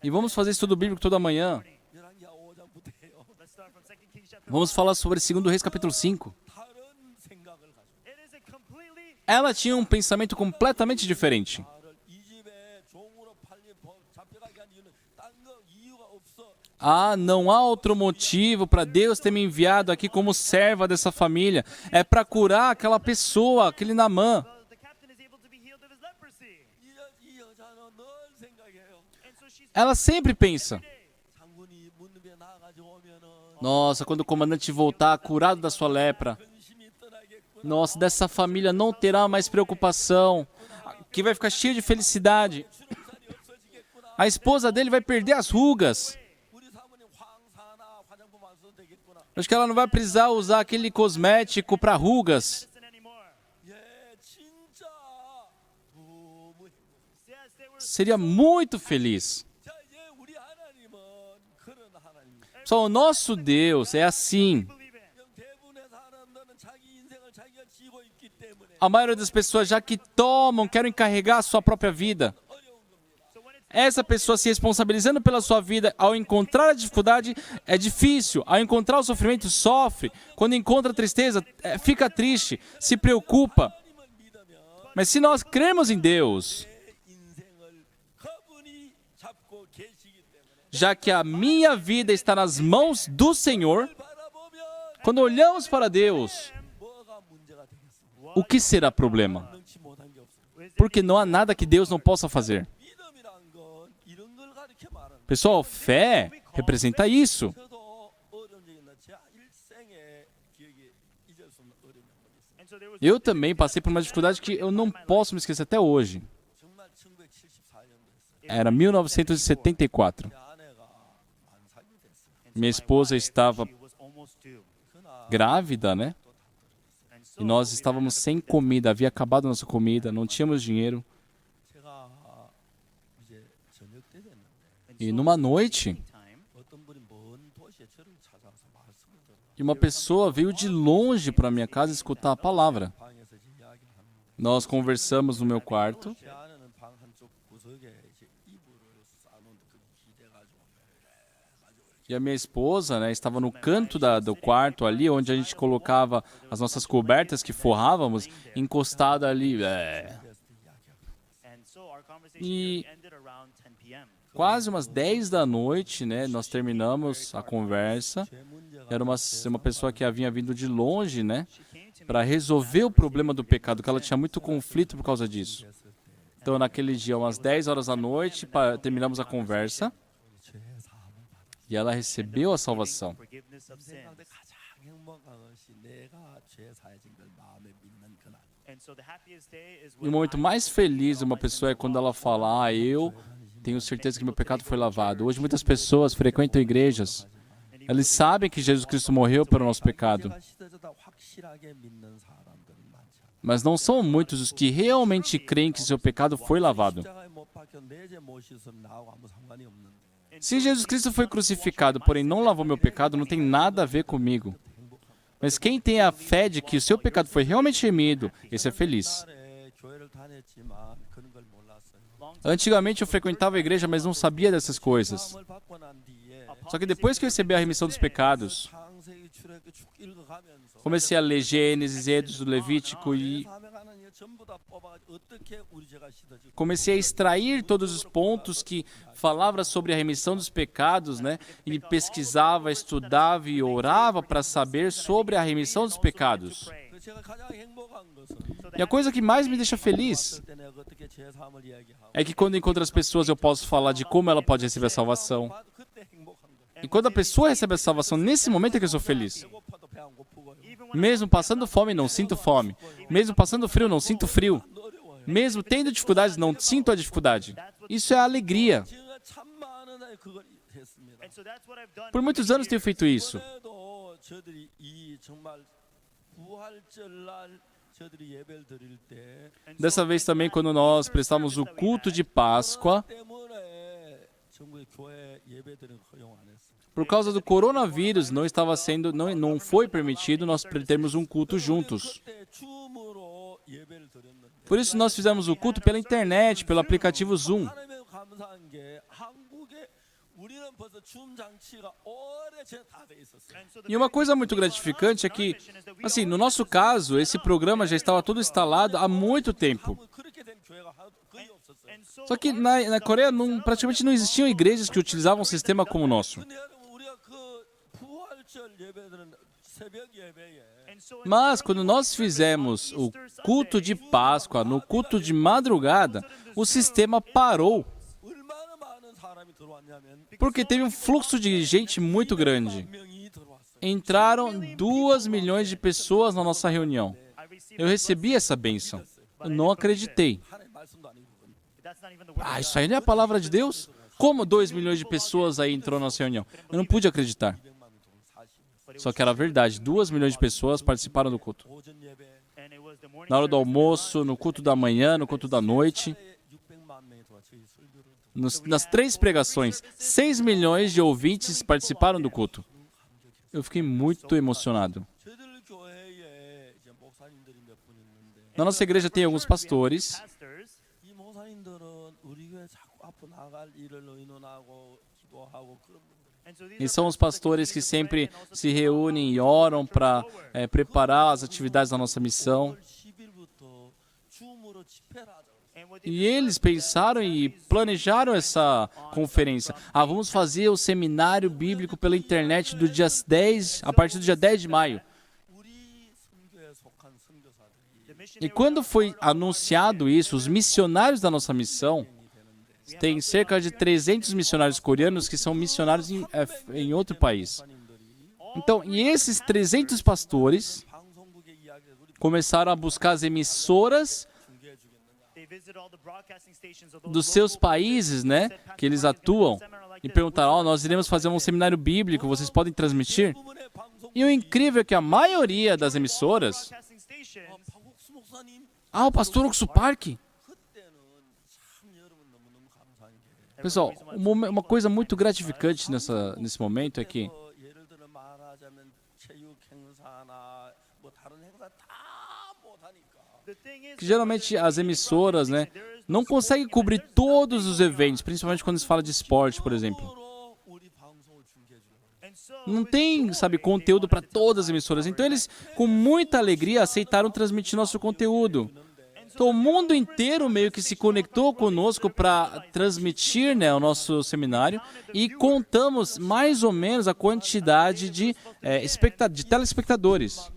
E vamos fazer estudo bíblico toda manhã. Vamos falar sobre 2 Reis capítulo 5. Ela tinha um pensamento completamente diferente. Não há outro motivo para Deus ter me enviado aqui como serva dessa família. É para curar aquela pessoa, aquele Naamã. Ela sempre pensa, nossa, quando o comandante voltar curado da sua lepra, nossa, dessa família não terá mais preocupação, que vai ficar cheia de felicidade. A esposa dele vai perder as rugas. Acho que ela não vai precisar usar aquele cosmético para rugas. Seria muito feliz. Só o nosso Deus é assim. A maioria das pessoas já que tomam, querem encarregar a sua própria vida. Essa pessoa se responsabilizando pela sua vida, ao encontrar a dificuldade, é difícil. Ao encontrar o sofrimento, sofre. Quando encontra a tristeza, fica triste, se preocupa. Mas se nós cremos em Deus, já que a minha vida está nas mãos do Senhor, quando olhamos para Deus, o que será problema? Porque não há nada que Deus não possa fazer. Pessoal, fé representa isso. Eu também passei por uma dificuldade que eu não posso me esquecer até hoje. Era 1974. Minha esposa estava grávida, né? E nós estávamos sem comida, havia acabado a nossa comida, não tínhamos dinheiro. E numa noite, uma pessoa veio de longe para minha casa escutar a palavra. Nós conversamos no meu quarto. E a minha esposa, né, estava no canto do quarto ali, onde a gente colocava as nossas cobertas que forrávamos, encostada ali. E quase umas 10 da noite, né, nós terminamos a conversa. Era uma pessoa que havia vindo de longe, né, para resolver o problema do pecado, que ela tinha muito conflito por causa disso. Então, naquele dia, umas 10 horas da noite, terminamos a conversa. E ela recebeu a salvação. E o momento mais feliz de uma pessoa é quando ela fala: eu tenho certeza que meu pecado foi lavado. Hoje muitas pessoas frequentam igrejas. Eles sabem que Jesus Cristo morreu pelo nosso pecado. Mas não são muitos os que realmente creem que seu pecado foi lavado. Se Jesus Cristo foi crucificado, porém não lavou meu pecado, não tem nada a ver comigo. Mas quem tem a fé de que o seu pecado foi realmente remido, esse é feliz. Antigamente eu frequentava a igreja, mas não sabia dessas coisas. Só que depois que eu recebi a remissão dos pecados, comecei a ler Gênesis, Êxodo, Levítico e comecei a extrair todos os pontos que falavam sobre a remissão dos pecados, né? E pesquisava, estudava e orava para saber sobre a remissão dos pecados. E a coisa que mais me deixa feliz é que quando encontro as pessoas eu posso falar de como ela pode receber a salvação. E quando a pessoa recebe a salvação, nesse momento é que eu sou feliz. Mesmo passando fome, não sinto fome. Mesmo passando frio, não sinto frio. Mesmo tendo dificuldades, não sinto a dificuldade. Isso é a alegria. Por muitos anos tenho feito isso. Dessa vez também, quando nós prestamos o culto de Páscoa, por causa do coronavírus, não foi permitido nós termos um culto juntos. Por isso nós fizemos o culto pela internet, pelo aplicativo Zoom. E uma coisa muito gratificante é que, assim, no nosso caso, esse programa já estava todo instalado há muito tempo. Só que na Coreia praticamente não existiam igrejas que utilizavam um sistema como o nosso. Mas quando nós fizemos o culto de Páscoa, no culto de madrugada, o sistema parou. Porque teve um fluxo de gente muito grande. Entraram 2 milhões de pessoas na nossa reunião. Eu recebi essa bênção. Eu não acreditei. Isso aí não é a palavra de Deus? Como 2 milhões de pessoas aí entrou na nossa reunião? Eu não pude acreditar. Só que era verdade, 2 milhões de pessoas participaram do culto. Na hora do almoço, no culto da manhã, no culto da noite. Nas 3 pregações, 6 milhões de ouvintes participaram do culto. Eu fiquei muito emocionado. Na nossa igreja tem alguns pastores E são os pastores que sempre se reúnem e oram para preparar as atividades da nossa missão. E eles pensaram e planejaram essa conferência. Vamos fazer o seminário bíblico pela internet do dia 10, a partir do dia 10 de maio. E quando foi anunciado isso, os missionários da nossa missão, tem cerca de 300 missionários coreanos que são missionários em outro país. Então, e esses 300 pastores começaram a buscar as emissoras dos seus países, né, que eles atuam, e perguntaram: nós iremos fazer um seminário bíblico, vocês podem transmitir? E o incrível é que a maioria das emissoras... o pastor Oksu Park? Pessoal, uma coisa muito gratificante nesse momento é que geralmente as emissoras, né, não conseguem cobrir todos os eventos, principalmente quando se fala de esporte, por exemplo. Não tem, conteúdo para todas as emissoras. Então eles, com muita alegria, aceitaram transmitir nosso conteúdo. Então o mundo inteiro meio que se conectou conosco para transmitir, né, o nosso seminário, e contamos mais ou menos a quantidade de telespectadores.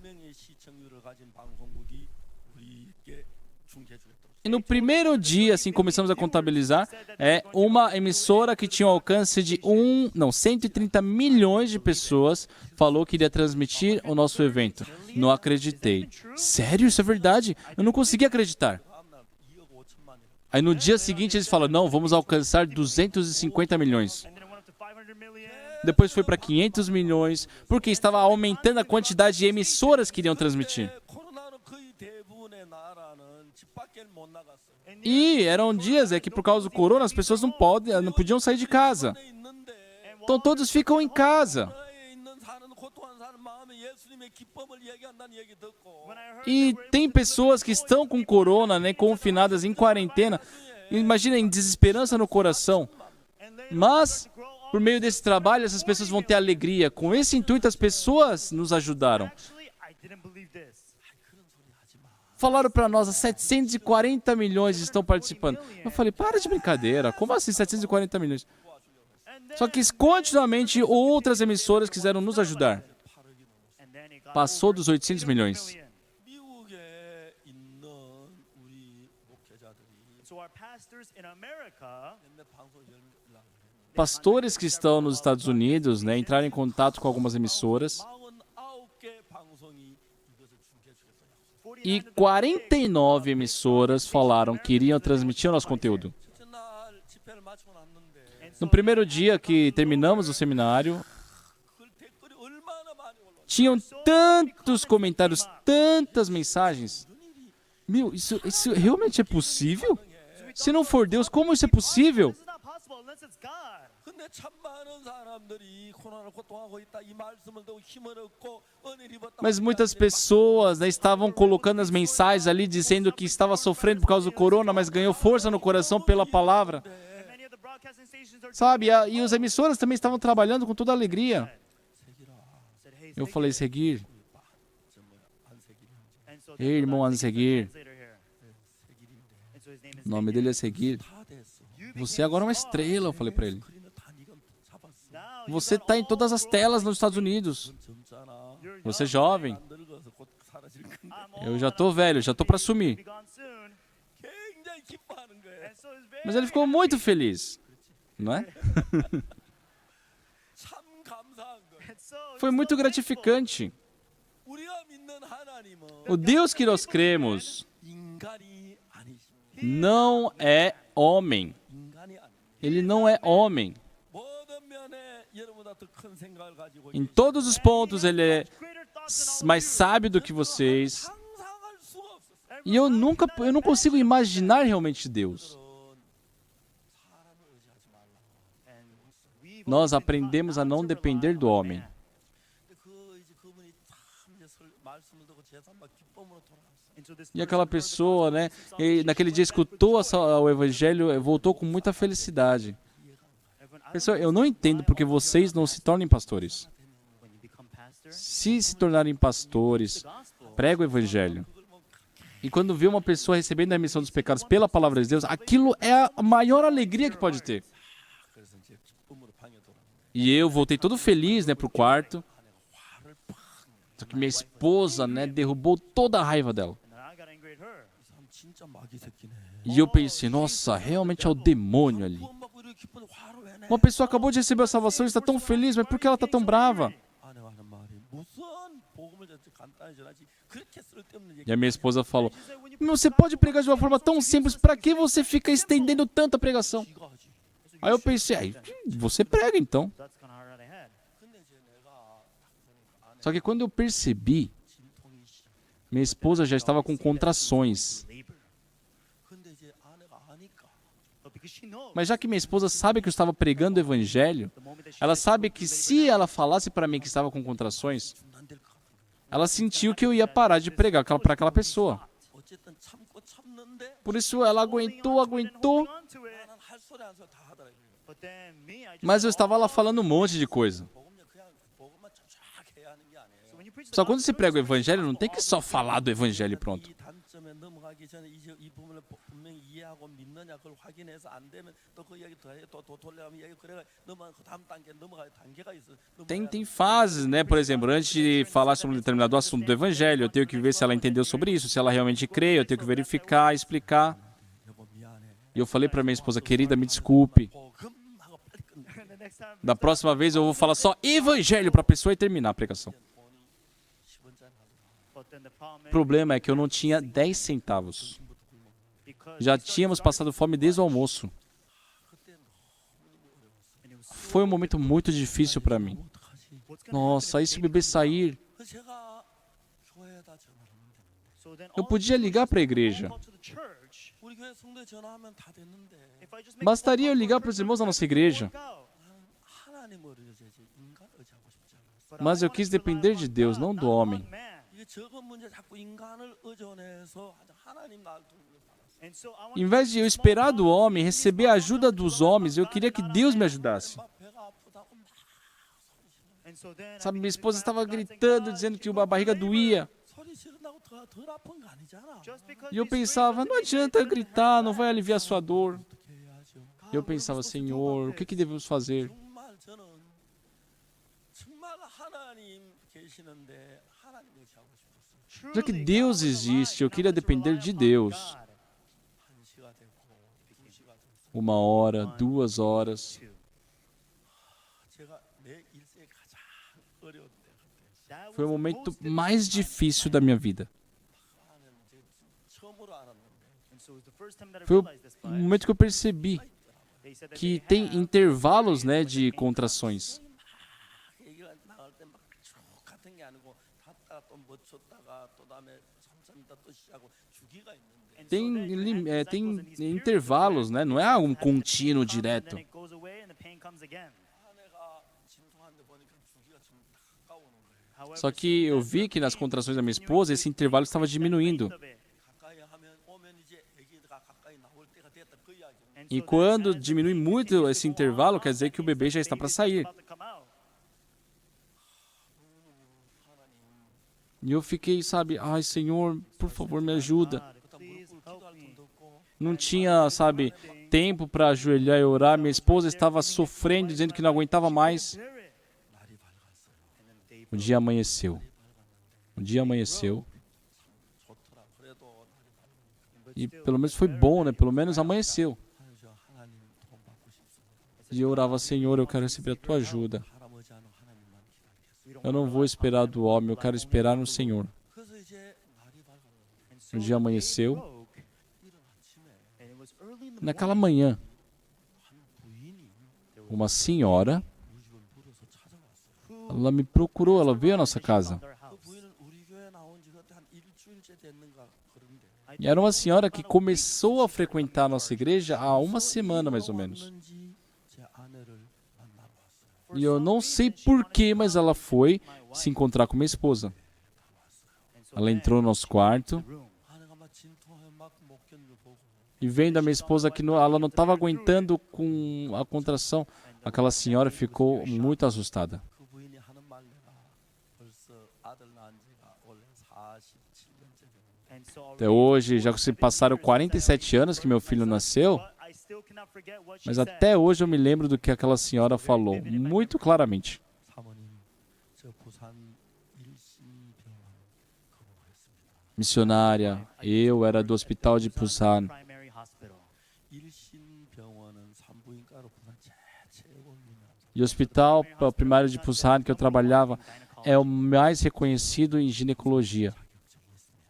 E no primeiro dia, assim, começamos a contabilizar, uma emissora que tinha um alcance de 130 milhões de pessoas falou que iria transmitir o nosso evento. Não acreditei. Sério? Isso é verdade? Eu não consegui acreditar. Aí no dia seguinte eles falam: não, vamos alcançar 250 milhões. Depois foi para 500 milhões, porque estava aumentando a quantidade de emissoras que iriam transmitir. E eram dias que por causa do corona as pessoas não podiam sair de casa. Então todos ficam em casa. E tem pessoas que estão com corona, né, confinadas em quarentena. Imagina, em desesperança no coração. Mas, por meio desse trabalho, essas pessoas vão ter alegria. Com esse intuito, as pessoas nos ajudaram. Falaram para nós: 740 milhões estão participando. Eu falei: para de brincadeira, como assim 740 milhões? Só que continuamente outras emissoras quiseram nos ajudar. Passou dos 800 milhões. Pastores que estão nos Estados Unidos, né, entraram em contato com algumas emissoras. E 49 emissoras falaram que iriam transmitir o nosso conteúdo. No primeiro dia que terminamos o seminário, tinham tantos comentários, tantas mensagens. Meu, isso realmente é possível? Se não for Deus, como isso é possível? Mas muitas pessoas, né, estavam colocando as mensagens ali, dizendo que estava sofrendo por causa do corona, mas ganhou força no coração pela palavra. Sabe, e as emissoras também estavam trabalhando com toda alegria. Eu falei: seguir. Ei, irmão Ansegir. O nome dele é Seguir. Você agora é uma estrela, eu falei para ele. Você está em todas as telas nos Estados Unidos. Você é jovem. Eu já estou velho, já estou para sumir. Mas ele ficou muito feliz, não é? Foi muito gratificante. O Deus que nós cremos não é homem. Ele não é homem. Em todos os pontos ele é mais sábio do que vocês. E eu não consigo imaginar realmente Deus. Nós aprendemos a não depender do homem. E aquela pessoa, né, e naquele dia escutou o evangelho e voltou com muita felicidade. Pessoal, eu não entendo porque vocês não se tornem pastores. Se tornarem pastores, prega o evangelho. E quando vê uma pessoa recebendo a remissão dos pecados pela palavra de Deus, aquilo é a maior alegria que pode ter. E eu voltei todo feliz, né, pro quarto. Só que minha esposa, né, derrubou toda a raiva dela. E eu pensei, nossa, realmente é o demônio ali. Uma pessoa acabou de receber a salvação e está tão feliz, mas por que ela está tão brava? E a minha esposa falou, você pode pregar de uma forma tão simples, para que você fica estendendo tanta pregação? Aí eu pensei, você prega então. Só que quando eu percebi, minha esposa já estava com contrações. Mas já que minha esposa sabe que eu estava pregando o evangelho, ela sabe que se ela falasse para mim que estava com contrações, ela sentiu que eu ia parar de pregar para aquela pessoa. Por isso ela aguentou. Mas eu estava lá falando um monte de coisa. Só quando se prega o evangelho, não tem que só falar do evangelho e pronto. Tem fases, né? Por exemplo, antes de falar sobre um determinado assunto do evangelho, eu tenho que ver se ela entendeu sobre isso, se ela realmente crê, eu tenho que verificar, explicar. E eu falei para minha esposa, querida, me desculpe. Da próxima vez eu vou falar só evangelho para a pessoa e terminar a pregação. O problema é que eu não tinha 10 centavos. Já tínhamos passado fome desde o almoço. Foi um momento muito difícil para mim. Nossa, e se o bebê sair? Eu podia ligar para a igreja. Bastaria eu ligar para os irmãos da nossa igreja. Mas eu quis depender de Deus, não do homem. Em vez de eu esperar do homem, receber a ajuda dos homens, eu queria que Deus me ajudasse. Sabe, minha esposa estava gritando, dizendo que a barriga doía. E eu pensava, não adianta gritar, não vai aliviar a sua dor. E eu pensava, Senhor, o que devemos fazer? Já que Deus existe, eu queria depender de Deus. 1 hora, 2 horas. Foi o momento mais difícil da minha vida. Foi o momento que eu percebi que tem intervalos, né, de contrações. Tem intervalos, né? Não é um contínuo direto. Só que eu vi que nas contrações da minha esposa, esse intervalo estava diminuindo. E quando diminui muito esse intervalo, quer dizer que o bebê já está para sair. E eu fiquei, sabe, ai Senhor, por favor, me ajuda. Não tinha, sabe, tempo para ajoelhar e orar. Minha esposa estava sofrendo, dizendo que não aguentava mais. O dia amanheceu. E pelo menos foi bom, né? Pelo menos amanheceu. E eu orava, Senhor, eu quero receber a tua ajuda. Eu não vou esperar do homem, eu quero esperar no Senhor. O dia amanheceu. Naquela manhã, uma senhora, ela me procurou, ela veio à nossa casa. E era uma senhora que começou a frequentar a nossa igreja há 1 semana, mais ou menos. E eu não sei porquê, mas ela foi se encontrar com minha esposa. Ela entrou no nosso quarto E vendo a minha esposa que ela não estava aguentando com a contração, aquela senhora ficou muito assustada. Até hoje, já se passaram 47 anos que meu filho nasceu, mas até hoje eu me lembro do que aquela senhora falou, muito claramente. Missionária, eu era do hospital de Busan. E o hospital primário de Busan que eu trabalhava é o mais reconhecido em ginecologia.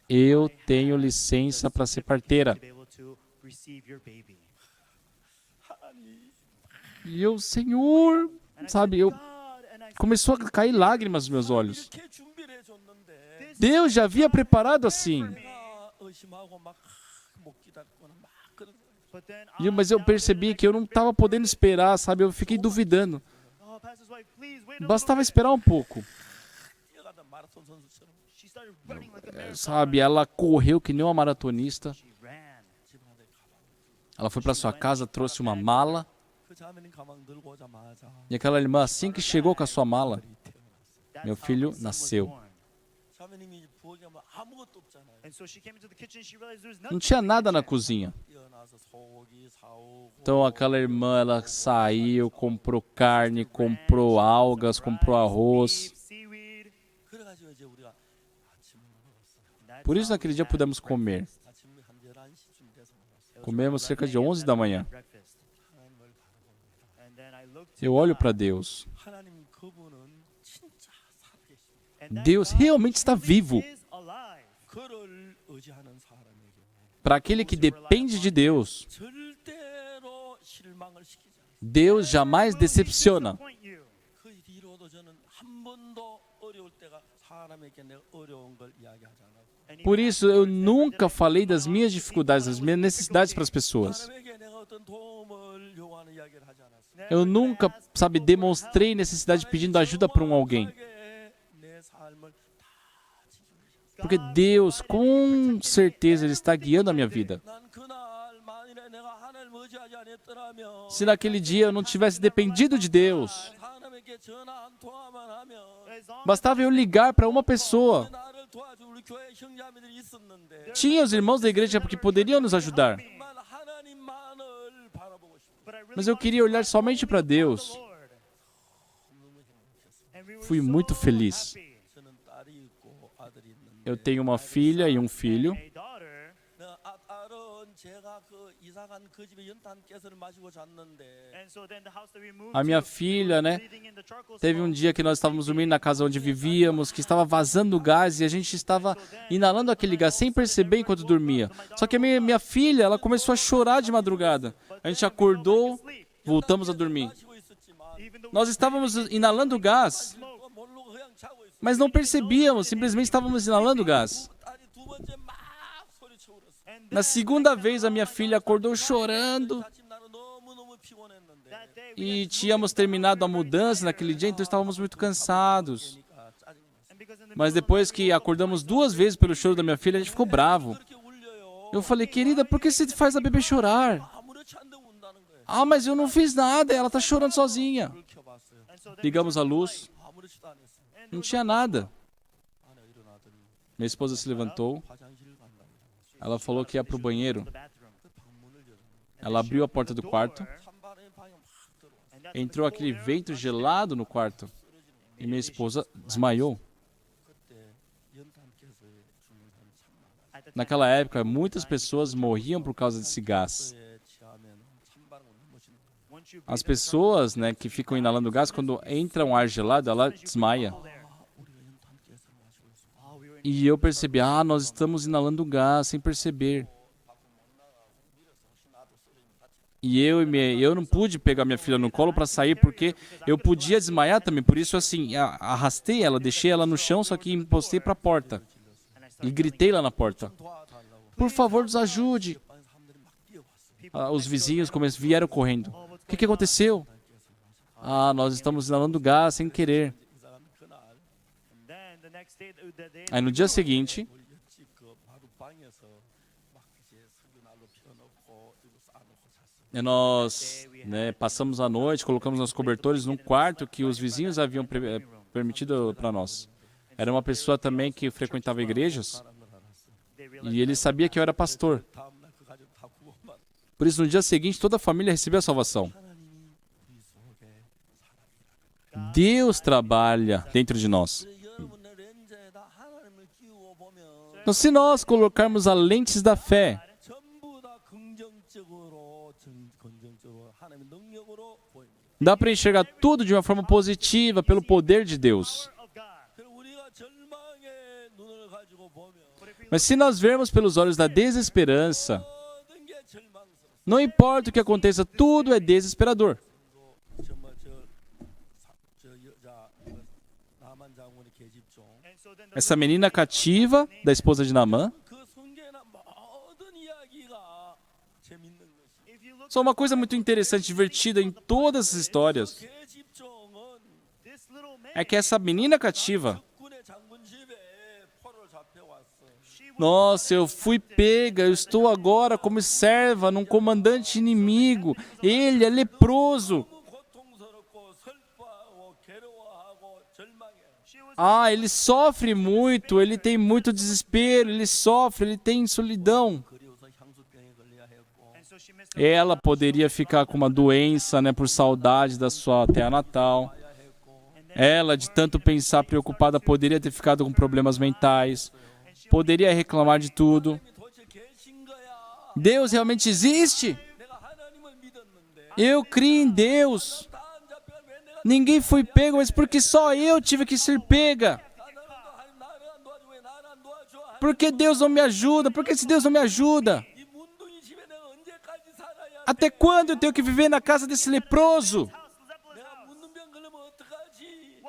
Eu tenho licença para ser parteira. E eu, Senhor, sabe, começou a cair lágrimas nos meus olhos. Deus já havia preparado assim. Mas eu percebi que eu não estava podendo esperar, sabe? Eu fiquei duvidando. Bastava esperar um pouco. Sabe, ela correu que nem uma maratonista. Ela foi para sua casa, trouxe uma mala. E aquela irmã, assim que chegou com a sua mala, meu filho nasceu. Não tinha nada na cozinha. Então aquela irmã, ela saiu, comprou carne, comprou algas, comprou arroz. Por isso naquele dia pudemos comer. Comemos cerca de 11 da manhã. Eu olho para Deus. Deus realmente está vivo. Para aquele que depende de Deus, Deus jamais decepciona. Por isso, eu nunca falei das minhas dificuldades, das minhas necessidades para as pessoas. Eu nunca, sabe, demonstrei necessidade pedindo ajuda para alguém. Porque Deus, com certeza, Ele está guiando a minha vida. Se naquele dia eu não tivesse dependido de Deus, bastava eu ligar para uma pessoa. Tinha os irmãos da igreja que poderiam nos ajudar. Mas eu queria olhar somente para Deus. Fui muito feliz. Eu tenho uma filha e um filho. A minha filha, né? Teve um dia que nós estávamos dormindo na casa onde vivíamos, que estava vazando gás e a gente estava inalando aquele gás sem perceber enquanto dormia. Só que a minha filha, ela começou a chorar de madrugada. A gente acordou, voltamos a dormir. Nós estávamos inalando gás, mas não percebíamos, simplesmente estávamos inalando gás. Na segunda vez, a minha filha acordou chorando e tínhamos terminado a mudança naquele dia, então estávamos muito cansados. Mas depois que acordamos 2 vezes pelo choro da minha filha, a gente ficou bravo. Eu falei, querida, por que você faz a bebê chorar? Ah, mas eu não fiz nada, ela está chorando sozinha. Ligamos a luz, não tinha nada. Minha esposa se levantou. Ela falou que ia para o banheiro. Ela abriu a porta do quarto. Entrou aquele vento gelado no quarto. E minha esposa desmaiou. Naquela época, muitas pessoas morriam por causa desse gás. As pessoas, né, que ficam inalando gás, quando entra um ar gelado, ela desmaia. E eu percebi, nós estamos inalando gás sem perceber. E eu não pude pegar minha filha no colo para sair, porque eu podia desmaiar também. Por isso, assim, arrastei ela, deixei ela no chão, só que encostei para a porta. E gritei lá na porta. Por favor, nos ajude. Os vizinhos vieram correndo. O que aconteceu? Nós estamos inalando gás sem querer. Aí no dia seguinte, E nós passamos a noite, colocamos nossos cobertores num quarto que os vizinhos haviam permitido para nós. Era uma pessoa também que frequentava igrejas e ele sabia que eu era pastor. Por isso, no dia seguinte, toda a família recebeu a salvação. Deus trabalha dentro de nós. Então, se nós colocarmos as lentes da fé, dá para enxergar tudo de uma forma positiva pelo poder de Deus. Mas se nós vermos pelos olhos da desesperança, não importa o que aconteça, tudo é desesperador. Essa menina cativa da esposa de Naamã. Só uma coisa muito interessante, divertida em todas essas histórias, é que essa menina cativa, nossa, eu fui pega, eu estou agora como serva num comandante inimigo, ele é leproso. Ah, ele sofre muito, ele tem muito desespero, ele sofre, ele tem solidão. Ela poderia ficar com uma doença, por saudade da sua terra natal. Ela, de tanto pensar preocupada, poderia ter ficado com problemas mentais. Poderia reclamar de tudo. Deus realmente existe? Eu criei em Deus. Ninguém foi pego, mas porque só eu tive que ser pega. Por que Deus não me ajuda? Por que esse Deus não me ajuda? Até quando eu tenho que viver na casa desse leproso?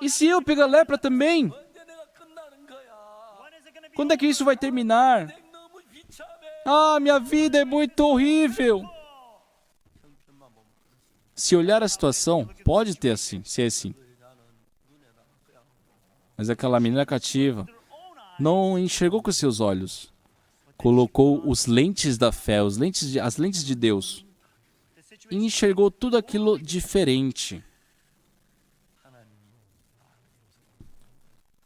E se eu pegar lepra também? Quando é que isso vai terminar? Ah, minha vida é muito horrível. Se olhar a situação, pode ter assim, ser assim. Mas aquela menina cativa não enxergou com seus olhos. Colocou os lentes da fé, as lentes de Deus. E enxergou tudo aquilo diferente.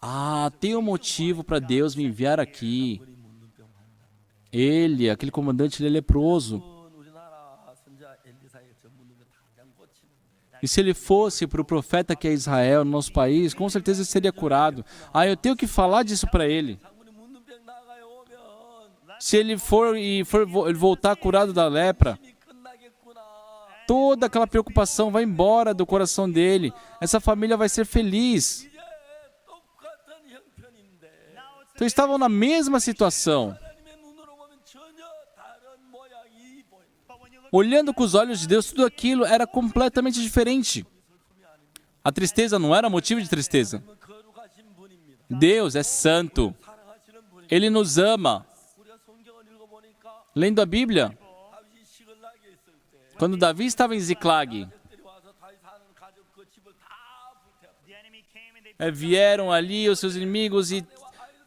Ah, tem um motivo para Deus me enviar aqui. Ele, aquele comandante, ele é leproso. E se ele fosse para o profeta que é Israel, no nosso país, com certeza ele seria curado. Ah, eu tenho que falar disso para ele. Se ele for voltar curado da lepra, toda aquela preocupação vai embora do coração dele. Essa família vai ser feliz. Então estavam na mesma situação. Olhando com os olhos de Deus, tudo aquilo era completamente diferente. A tristeza não era motivo de tristeza. Deus é santo. Ele nos ama. Lendo a Bíblia, quando Davi estava em Ziclag, vieram ali os seus inimigos e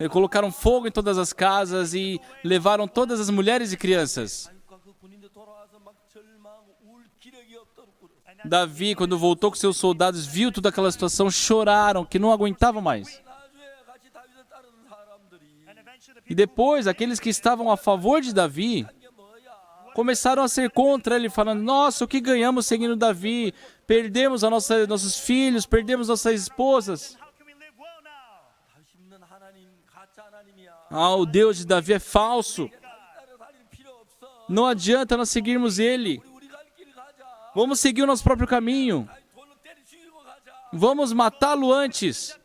colocaram fogo em todas as casas e levaram todas as mulheres e crianças. Davi, quando voltou com seus soldados, viu toda aquela situação, choraram, que não aguentavam mais. E depois, aqueles que estavam a favor de Davi, começaram a ser contra ele, falando, nossa, o que ganhamos seguindo Davi? Perdemos nossos filhos, perdemos nossas esposas. Ah, o Deus de Davi é falso. Não adianta nós seguirmos ele. Vamos seguir o nosso próprio caminho. Vamos matá-lo antes.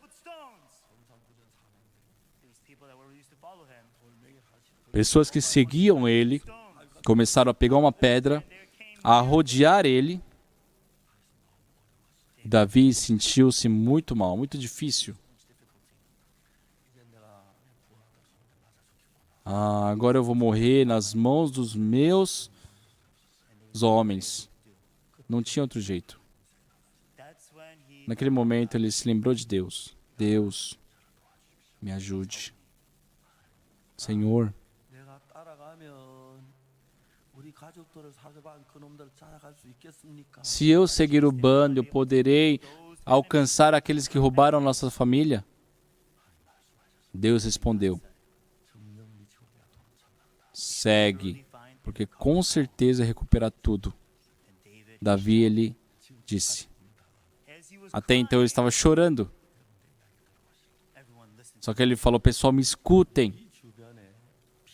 Pessoas que seguiam ele começaram a pegar uma pedra, a rodear ele. Davi sentiu-se muito mal, muito difícil. Ah, agora eu vou morrer nas mãos dos meus homens. Não tinha outro jeito. Naquele momento ele se lembrou de Deus. Deus, me ajude. Senhor, Se eu seguir o bando, eu poderei alcançar aqueles que roubaram nossa família? Deus respondeu: segue, porque com certeza recuperar tudo. Davi, ele disse. Até então ele estava chorando. Só que ele falou: pessoal, me escutem.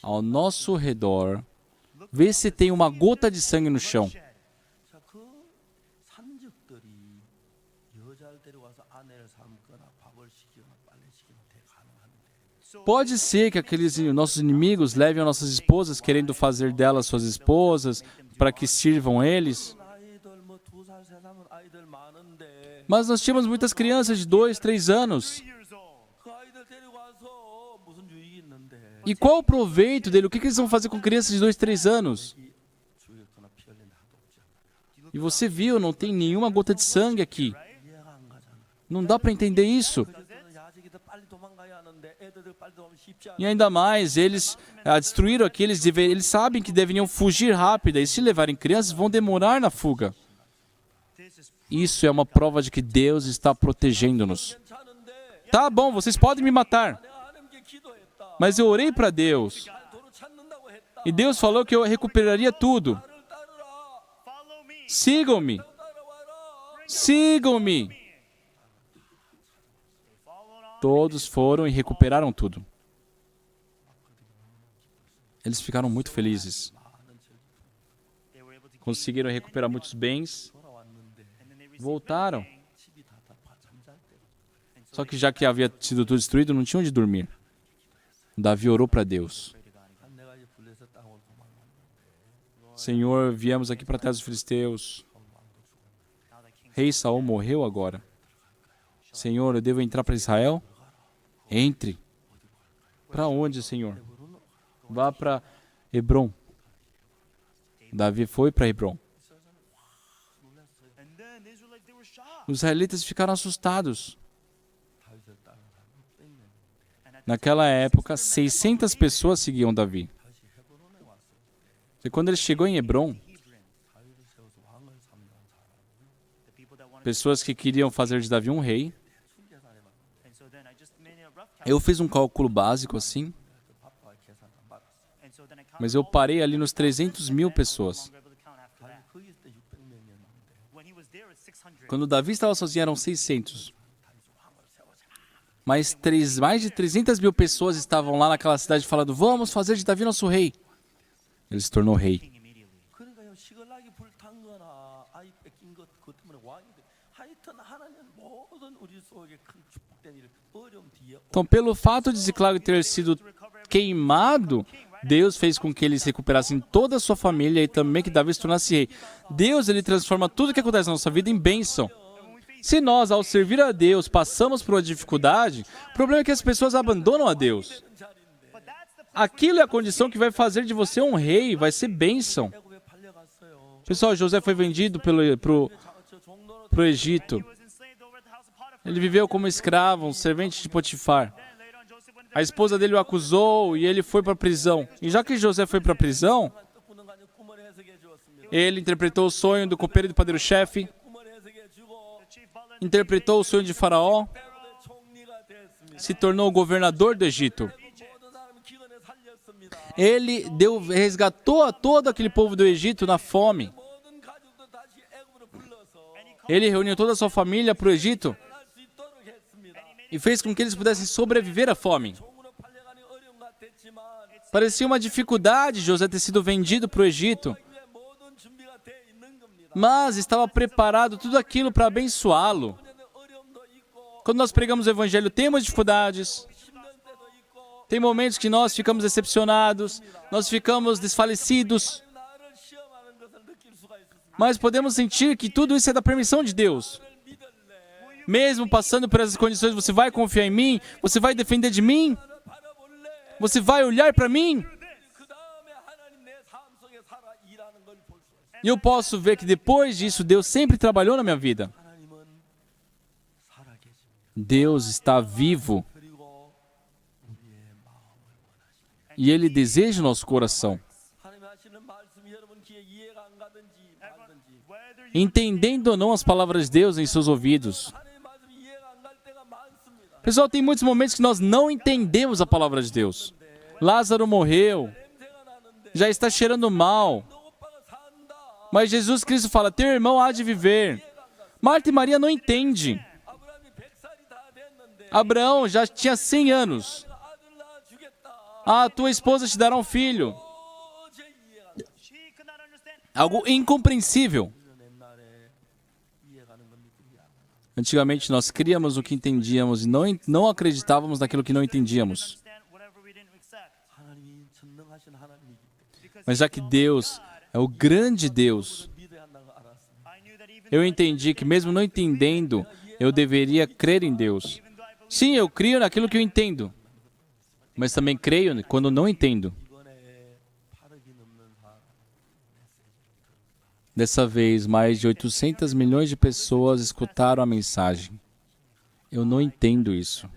Ao nosso redor, vê se tem uma gota de sangue no chão. Pode ser que aqueles nossos inimigos levem as nossas esposas, querendo fazer delas suas esposas, para que sirvam eles. Mas nós tínhamos muitas crianças de 2, 3 anos. E qual o proveito dele? O que eles vão fazer com crianças de 2, 3 anos? E você viu, não tem nenhuma gota de sangue aqui. Não dá para entender isso. E ainda mais, eles destruíram aqui, eles sabem que deveriam fugir rápido. E se levarem crianças, vão demorar na fuga. Isso é uma prova de que Deus está protegendo-nos. Tá bom, vocês podem me matar. Mas eu orei para Deus. E Deus falou que eu recuperaria tudo. Sigam-me. Sigam-me. Todos foram e recuperaram tudo. Eles ficaram muito felizes. Conseguiram recuperar muitos bens. Voltaram. Só que já que havia sido tudo destruído, não tinha onde dormir. Davi orou para Deus. Senhor, viemos aqui para a terra dos filisteus. Rei Saul morreu agora. Senhor, eu devo entrar para Israel? Entre. Para onde, Senhor? Vá para Hebrom. Davi foi para Hebrom. Os israelitas ficaram assustados. Naquela época, 600 pessoas seguiam Davi. E quando ele chegou em Hebrom, pessoas que queriam fazer de Davi um rei, eu fiz um cálculo básico assim, mas eu parei ali nos 300.000 pessoas. Quando Davi estava sozinho, eram 600. Mas mais de 300.000 pessoas estavam lá naquela cidade falando: vamos fazer de Davi nosso rei. Ele se tornou rei. Então, pelo fato de Ziclago ter sido queimado, Deus fez com que eles recuperassem toda a sua família e também que Davi se tornasse rei. Deus, ele transforma tudo que acontece na nossa vida em bênção. Se nós, ao servir a Deus, passamos por uma dificuldade, o problema é que as pessoas abandonam a Deus. Aquilo é a condição que vai fazer de você um rei, vai ser bênção. Pessoal, José foi vendido pro Egito. Ele viveu como escravo, um servente de Potifar. A esposa dele o acusou e ele foi para a prisão. E já que José foi para a prisão, ele interpretou o sonho do copeiro e do padeiro-chefe, interpretou o sonho de Faraó, se tornou governador do Egito. Ele resgatou todo aquele povo do Egito na fome. Ele reuniu toda a sua família para o Egito e fez com que eles pudessem sobreviver à fome. Parecia uma dificuldade José ter sido vendido para o Egito, mas estava preparado tudo aquilo para abençoá-lo. Quando nós pregamos o Evangelho, temos dificuldades, tem momentos que nós ficamos decepcionados, nós ficamos desfalecidos, mas podemos sentir que tudo isso é da permissão de Deus. Mesmo passando por essas condições, você vai confiar em mim? Você vai defender de mim? Você vai olhar para mim? E eu posso ver que depois disso, Deus sempre trabalhou na minha vida. Deus está vivo. E Ele deseja o nosso coração. entendendo ou não as palavras de Deus em seus ouvidos. Pessoal, tem muitos momentos que nós não entendemos a palavra de Deus. Lázaro morreu, já está cheirando mal, mas Jesus Cristo fala, teu irmão há de viver. Marta e Maria não entendem. Abraão já tinha 100 anos. Ah, tua esposa te dará um filho. Algo incompreensível. Antigamente nós críamos o que entendíamos e não acreditávamos naquilo que não entendíamos. Mas já que Deus é o grande Deus, eu entendi que mesmo não entendendo, eu deveria crer em Deus. Sim, eu creio naquilo que eu entendo, mas também creio quando não entendo. Dessa vez, mais de 800 milhões de pessoas escutaram a mensagem. Eu não entendo isso.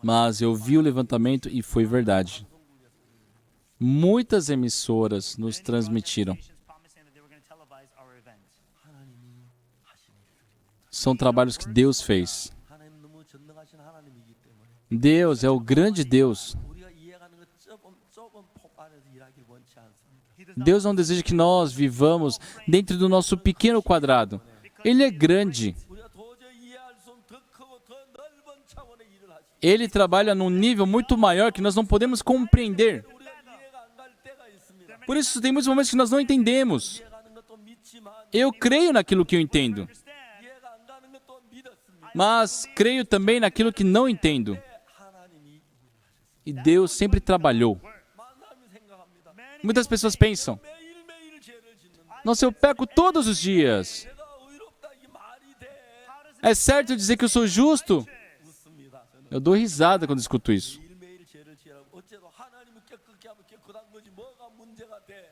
Mas eu vi o levantamento e foi verdade. Muitas emissoras nos transmitiram. São trabalhos que Deus fez. Deus é o grande Deus. Deus não deseja que nós vivamos dentro do nosso pequeno quadrado. Ele é grande. Ele trabalha num nível muito maior que nós não podemos compreender. Por isso, tem muitos momentos que nós não entendemos. Eu creio naquilo que eu entendo. Mas creio também naquilo que não entendo. E Deus sempre trabalhou. Muitas pessoas pensam, nossa, eu peco todos os dias. É certo dizer que eu sou justo? Eu dou risada quando escuto isso.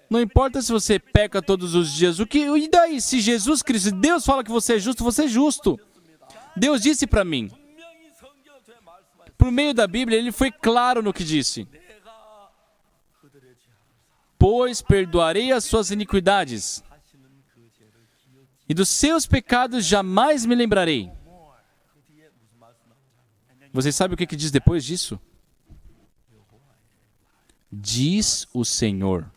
Não importa se você peca todos os dias. E daí? Se Jesus Cristo, se Deus fala que você é justo. Deus disse para mim. Por meio da Bíblia, Ele foi claro no que disse. Pois perdoarei as suas iniquidades, e dos seus pecados jamais me lembrarei. Você sabe o que diz depois disso? Diz o Senhor.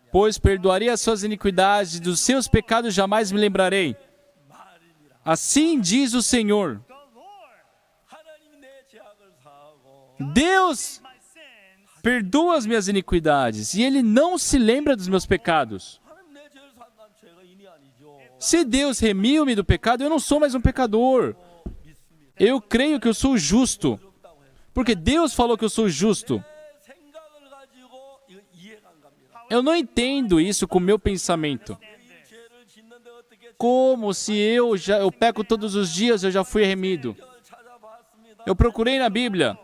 Pois perdoarei as suas iniquidades, e dos seus pecados jamais me lembrarei. Assim diz o Senhor. Deus perdoa as minhas iniquidades e Ele não se lembra dos meus pecados. Se Deus remiu-me do pecado, eu não sou mais um pecador. Eu creio que eu sou justo, porque Deus falou que eu sou justo. Eu não entendo isso com o meu pensamento. Como se eu peco todos os dias, eu já fui remido. Eu procurei na Bíblia.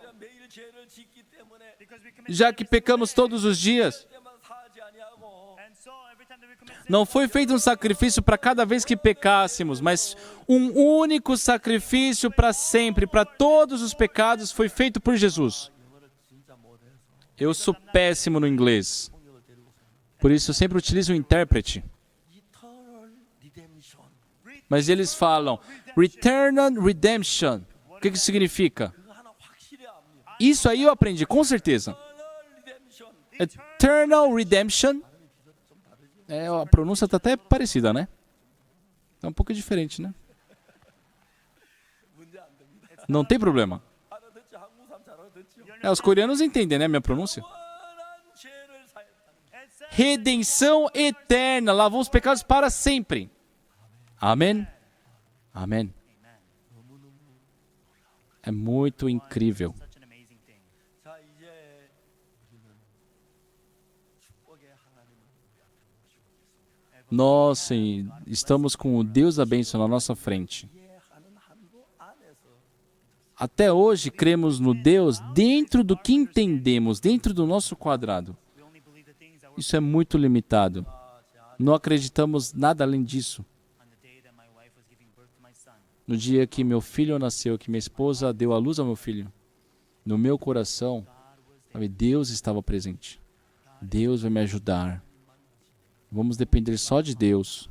Já que pecamos todos os dias, não foi feito um sacrifício para cada vez que pecássemos, mas um único sacrifício para sempre, para todos os pecados, foi feito por Jesus. Eu sou péssimo no inglês, por isso eu sempre utilizo o intérprete. Mas eles falam, Eternal Redemption. O que isso significa? Isso aí eu aprendi, com certeza. Eternal Redemption. A pronúncia está até parecida, né? É um pouco diferente, né? Não tem problema. Os coreanos entendem, né, minha pronúncia? Redenção eterna. Lavou os pecados para sempre. Amém? Amém. É muito incrível. Nós estamos com o Deus da bênção na nossa frente. Até hoje, cremos no Deus dentro do que entendemos, dentro do nosso quadrado. Isso é muito limitado. Não acreditamos nada além disso. No dia que meu filho nasceu, que minha esposa deu à luz ao meu filho, no meu coração, Sabe, Deus estava presente. Deus vai me ajudar. Vamos depender só de Deus.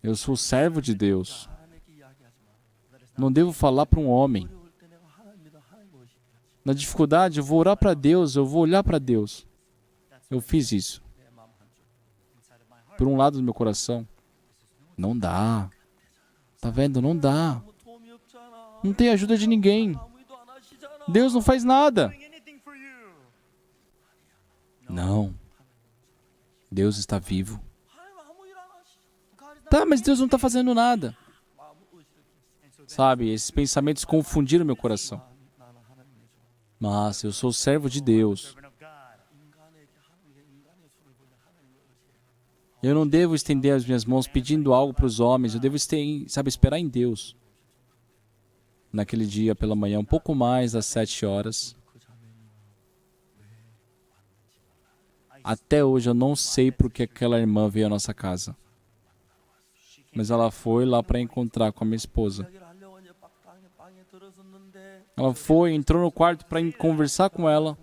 Eu sou servo de Deus. Não devo falar para um homem. Na dificuldade, eu vou orar para Deus, eu vou olhar para Deus. Eu fiz isso. Por um lado do meu coração, não dá. Tá vendo? Não dá. Não tem ajuda de ninguém. Deus não faz nada. Não. Deus está vivo. Tá, mas Deus não está fazendo nada. Sabe, esses pensamentos confundiram meu coração. Mas eu sou servo de Deus. Eu não devo estender as minhas mãos pedindo algo para os homens. Eu devo, esperar em Deus. Naquele dia pela manhã, um pouco mais das 7 horas. Até hoje eu não sei por que aquela irmã veio à nossa casa. Mas ela foi lá para encontrar com a minha esposa. Ela foi, entrou no quarto para conversar com ela.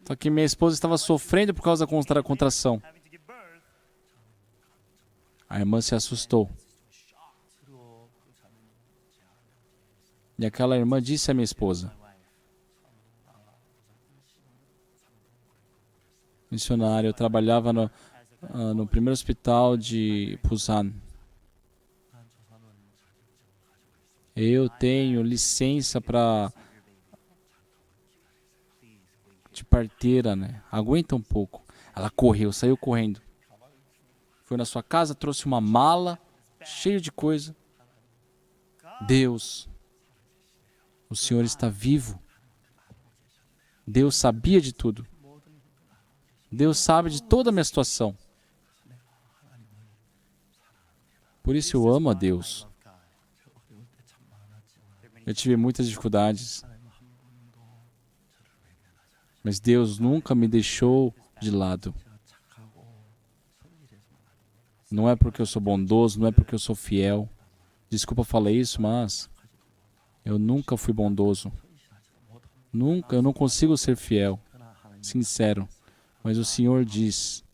Só que minha esposa estava sofrendo por causa da contração. A irmã se assustou. E aquela irmã disse à minha esposa: missionário, eu trabalhava no primeiro hospital de Busan. Eu tenho licença de parteira, né? Aguenta um pouco. Ela correu, saiu correndo. Foi na sua casa, trouxe uma mala cheia de coisa. Deus, o Senhor está vivo. Deus sabia de tudo. Deus sabe de toda a minha situação. Por isso eu amo a Deus. Eu tive muitas dificuldades. Mas Deus nunca me deixou de lado. Não é porque eu sou bondoso, não é porque eu sou fiel. Desculpa falar isso, mas eu nunca fui bondoso. Nunca, eu não consigo ser fiel, sincero. Mas o Senhor diz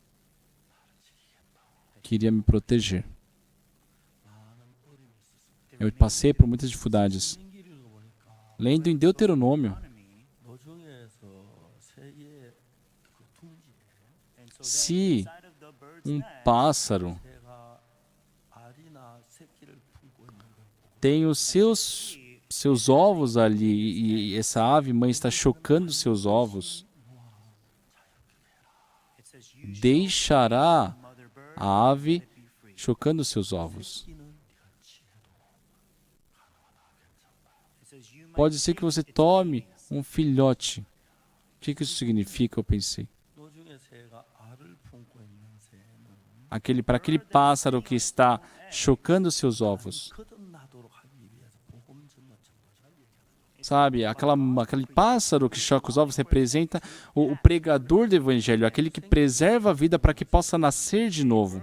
que iria me proteger. Eu passei por muitas dificuldades. Lendo em Deuteronômio, se um pássaro tem os seus ovos ali e essa ave mãe está chocando seus ovos, deixará a ave chocando seus ovos. Pode ser que você tome um filhote. O que isso significa? Eu pensei. Para aquele pássaro que está chocando seus ovos. Sabe, aquele pássaro que choca os ovos representa o pregador do evangelho, aquele que preserva a vida para que possa nascer de novo.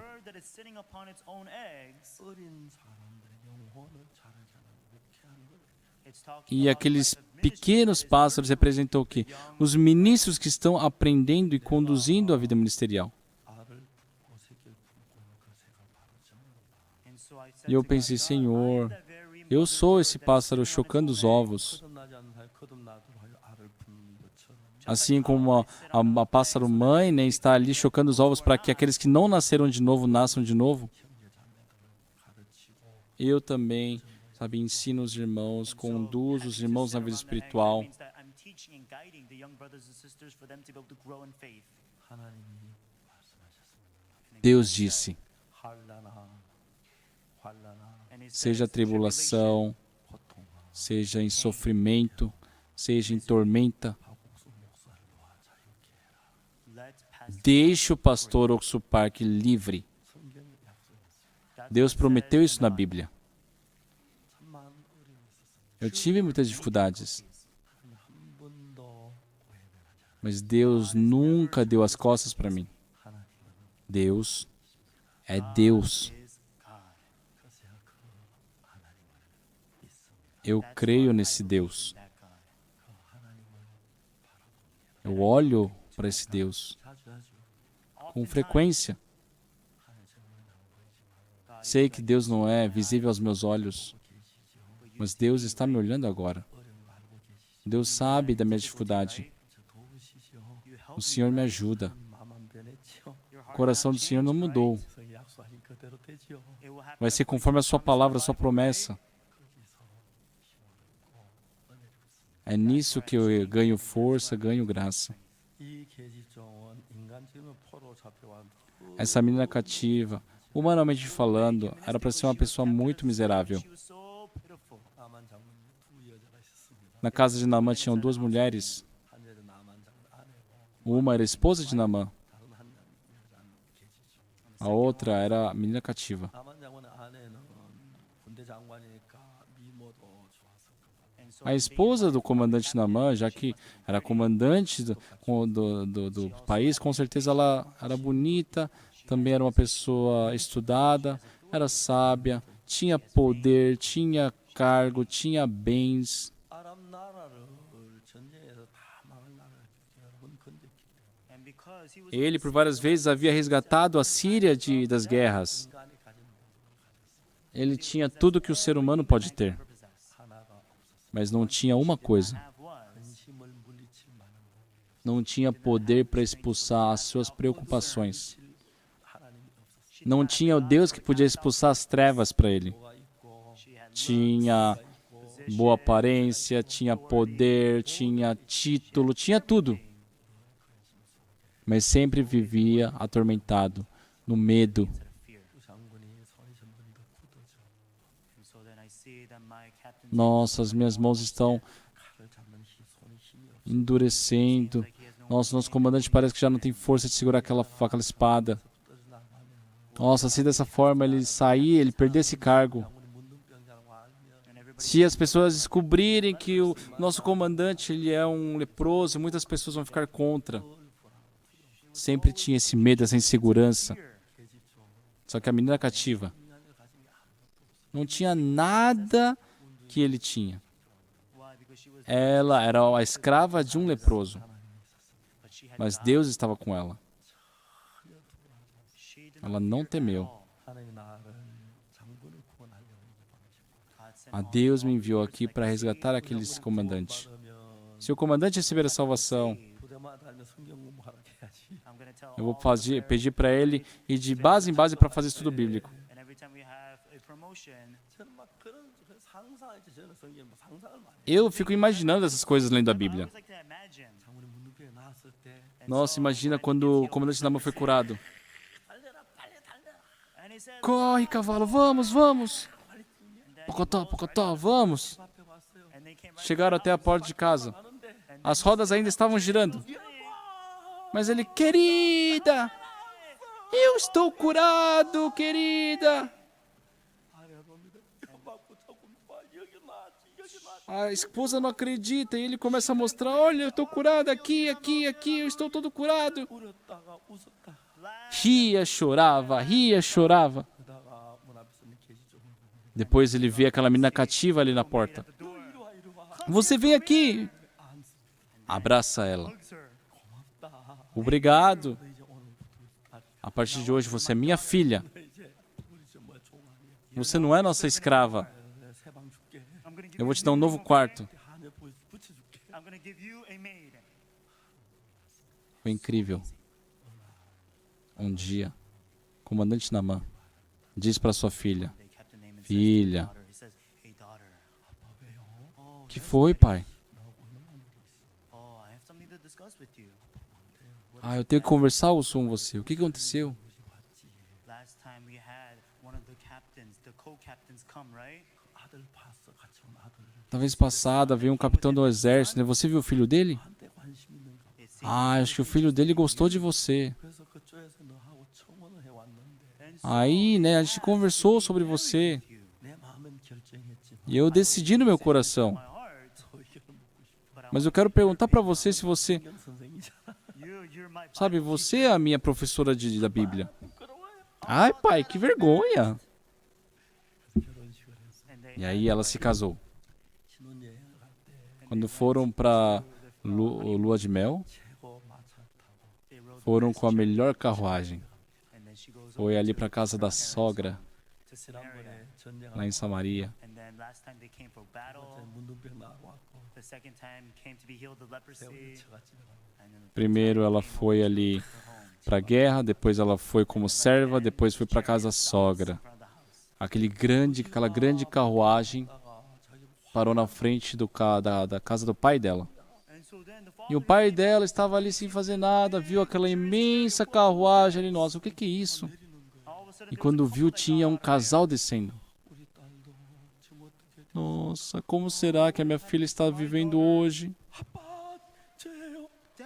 E aqueles pequenos pássaros representam o quê? Os ministros que estão aprendendo e conduzindo a vida ministerial. E eu pensei, Senhor, eu sou esse pássaro chocando os ovos. Assim como a pássaro-mãe, né, está ali chocando os ovos para que aqueles que não nasceram de novo, nasçam de novo. Eu também, sabe, ensino os irmãos, conduzo os irmãos na vida espiritual. Deus disse, seja tribulação, seja em sofrimento, seja em tormenta, deixe o pastor Oksupark livre. Deus prometeu isso na Bíblia. Eu tive muitas dificuldades. Mas Deus nunca deu as costas para mim. Deus é Deus. Eu creio nesse Deus. Eu olho para esse Deus com frequência. Sei que Deus não é visível aos meus olhos, mas Deus está me olhando agora. Deus sabe da minha dificuldade. O Senhor me ajuda. O coração do Senhor não mudou. Vai ser conforme a sua palavra, a sua promessa. É nisso que eu ganho força, ganho graça. Essa menina cativa, humanamente falando, era para ser uma pessoa muito miserável. Na casa de Naamã tinham 2 mulheres. Uma era a esposa de Naamã. A outra era a menina cativa. A esposa do comandante Naamã, já que era comandante do país, com certeza ela era bonita, também era uma pessoa estudada, era sábia, tinha poder, tinha cargo, tinha bens. Ele, por várias vezes, havia resgatado a Síria das guerras. Ele tinha tudo que o ser humano pode ter, mas não tinha uma coisa. Não tinha poder para expulsar as suas preocupações. Não tinha o Deus que podia expulsar as trevas para ele. Tinha boa aparência, tinha poder, tinha título, tinha tudo. Mas sempre vivia atormentado, no medo. Nossa, as minhas mãos estão endurecendo. Nossa, nosso comandante parece que já não tem força de segurar aquela espada. Nossa, se dessa forma ele sair, ele perder esse cargo. Se as pessoas descobrirem que o nosso comandante ele é um leproso, muitas pessoas vão ficar contra. Sempre tinha esse medo, essa insegurança. Só que a menina cativa não tinha nada que ele tinha. Ela era a escrava de um leproso, mas Deus estava com ela. Ela não temeu. A Deus me enviou aqui para resgatar aquele comandante. Se o comandante receber a salvação, eu vou pedir para ele ir de base em base para fazer estudo bíblico. Eu fico imaginando essas coisas lendo a Bíblia. Nossa, imagina quando o comandante Naamã foi curado. Corre, cavalo, vamos, vamos. Pocotó, pocotó, vamos. Chegaram até a porta de casa. As rodas ainda estavam girando. Mas ele, querida, eu estou curado, querida. A esposa não acredita e ele começa a mostrar, olha, eu estou curado aqui, aqui, aqui, eu estou todo curado. Ria, chorava, ria, chorava. Depois ele vê aquela menina cativa ali na porta. Você vem aqui. Abraça ela. Obrigado. A partir de hoje você é minha filha. Você não é nossa escrava. Eu vou te dar um novo quarto. Foi incrível. Um dia, o comandante Naamã diz para sua filha, filha, que foi, pai? Eu tenho que conversar com você. O que aconteceu? Na vez passada, veio um capitão do exército, né? Você viu o filho dele? Acho que o filho dele gostou de você. Aí, né, a gente conversou sobre você. E eu decidi no meu coração. Mas eu quero perguntar para você se você... Sabe, você é a minha professora da Bíblia. Ai, pai, que vergonha. E aí ela se casou. Quando foram para lua de mel, foram com a melhor carruagem. Foi ali para a casa da sogra, lá em Samaria. Primeiro ela foi ali para a guerra, depois ela foi como serva, depois foi para a casa da sogra. Aquela grande carruagem parou na frente da casa do pai dela. E o pai dela estava ali sem fazer nada, viu aquela imensa carruagem ali. Nossa, o que é isso? E quando viu, tinha um casal descendo. Nossa, como será que a minha filha está vivendo hoje?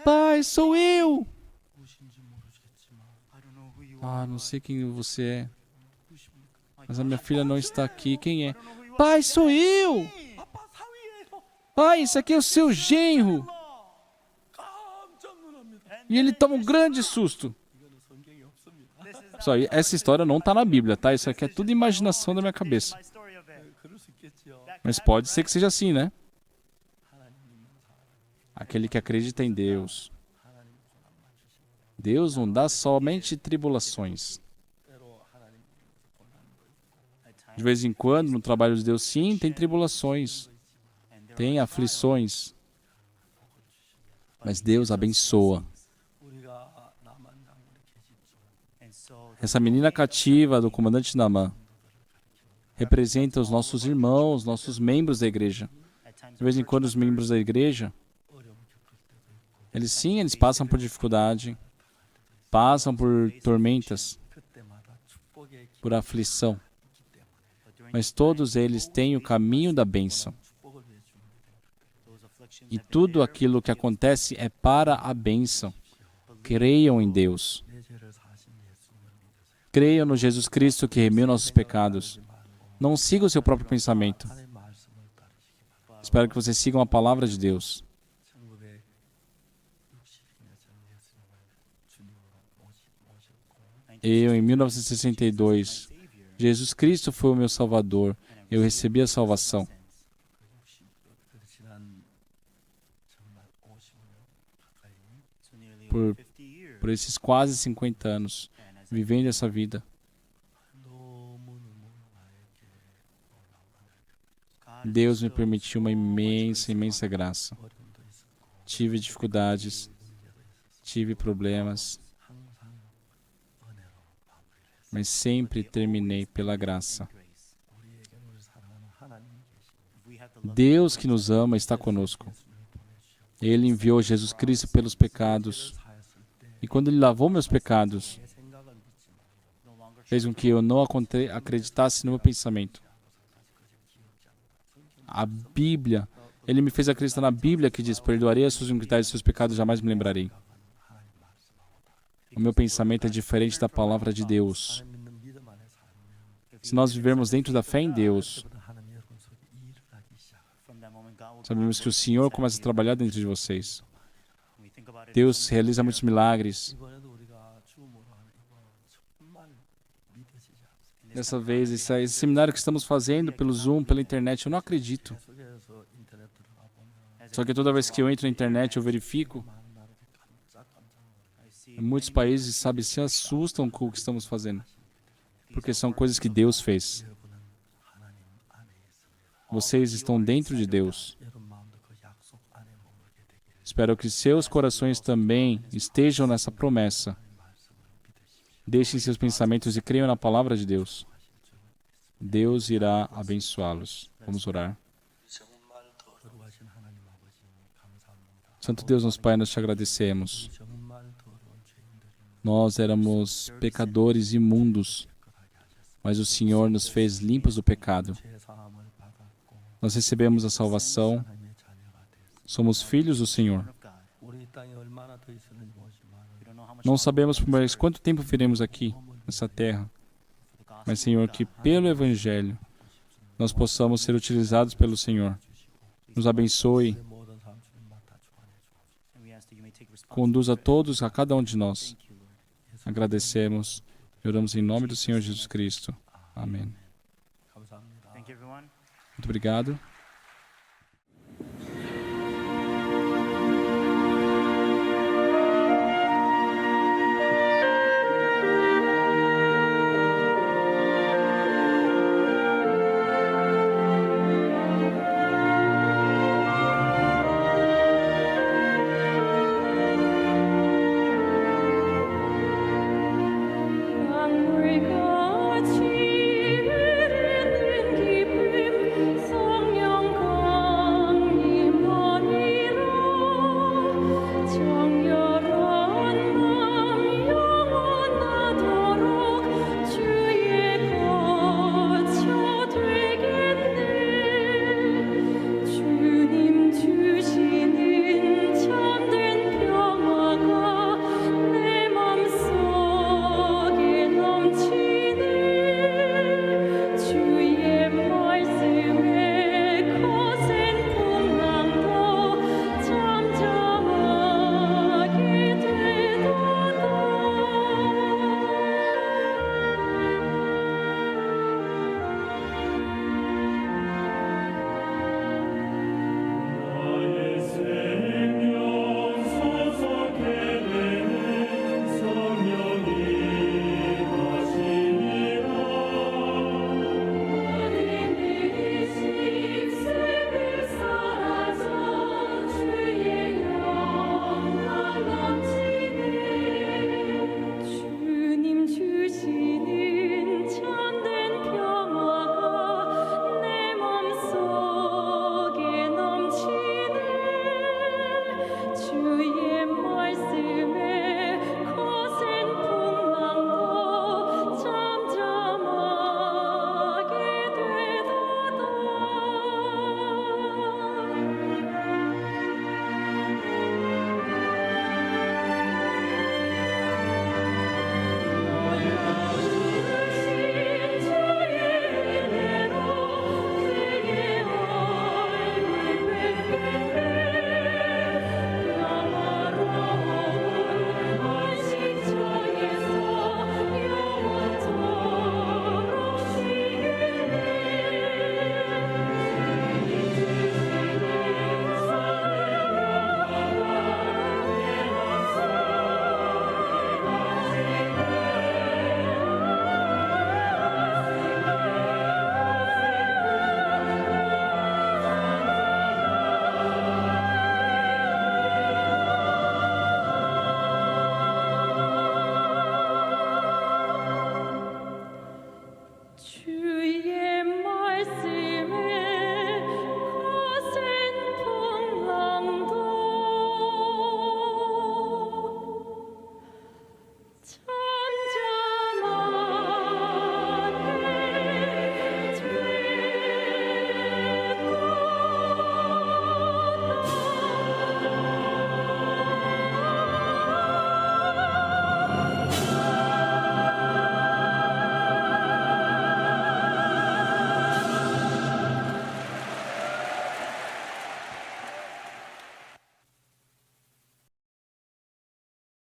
Pai, sou eu! Ah, não sei quem você é. Mas a minha filha não está aqui. Quem é? Pai, sou eu! Pai, isso aqui é o seu genro! E ele toma um grande susto. Pessoal, essa história não está na Bíblia, tá? Isso aqui é tudo imaginação da minha cabeça. Mas pode ser que seja assim, né? Aquele que acredita em Deus. Deus não dá somente tribulações. De vez em quando, no trabalho de Deus, sim, tem tribulações. Tem aflições. Mas Deus abençoa. Essa menina cativa do comandante Naamã representa os nossos irmãos, nossos membros da igreja. De vez em quando, os membros da igreja, eles passam por dificuldade, passam por tormentas, por aflição. Mas todos eles têm o caminho da bênção. E tudo aquilo que acontece é para a bênção. Creiam em Deus. Creiam no Jesus Cristo que remiu nossos pecados. Não siga o seu próprio pensamento. Espero que vocês sigam a palavra de Deus. Eu, em 1962, Jesus Cristo foi o meu Salvador. Eu recebi a salvação. Por esses quase 50 anos, vivendo essa vida. Deus me permitiu uma imensa graça. Tive dificuldades, tive problemas, mas sempre terminei pela graça. Deus que nos ama está conosco. Ele enviou Jesus Cristo pelos pecados. E quando Ele lavou meus pecados, fez com que eu não acreditasse no meu pensamento. A Bíblia, Ele me fez acreditar na Bíblia que diz: perdoarei as suas iniquidades e seus pecados, jamais me lembrarei. O meu pensamento é diferente da palavra de Deus. Se nós vivermos dentro da fé em Deus, sabemos que o Senhor começa a trabalhar dentro de vocês. Deus realiza muitos milagres. Dessa vez, esse seminário que estamos fazendo pelo Zoom, pela internet, eu não acredito. Só que toda vez que eu entro na internet, eu verifico. Muitos países, sabe, se assustam com o que estamos fazendo. Porque são coisas que Deus fez. Vocês estão dentro de Deus. Espero que seus corações também estejam nessa promessa. Deixem seus pensamentos e creiam na palavra de Deus. Deus irá abençoá-los. Vamos orar. Santo Deus, nosso Pai, nós te agradecemos. Nós éramos pecadores imundos, mas o Senhor nos fez limpos do pecado. Nós recebemos a salvação. Somos filhos do Senhor. Não sabemos por mais quanto tempo viremos aqui, nessa terra. Mas, Senhor, que pelo Evangelho nós possamos ser utilizados pelo Senhor. Nos abençoe. Conduza todos, a cada um de nós. Agradecemos e oramos em nome do Senhor Jesus Cristo. Amém. Muito obrigado.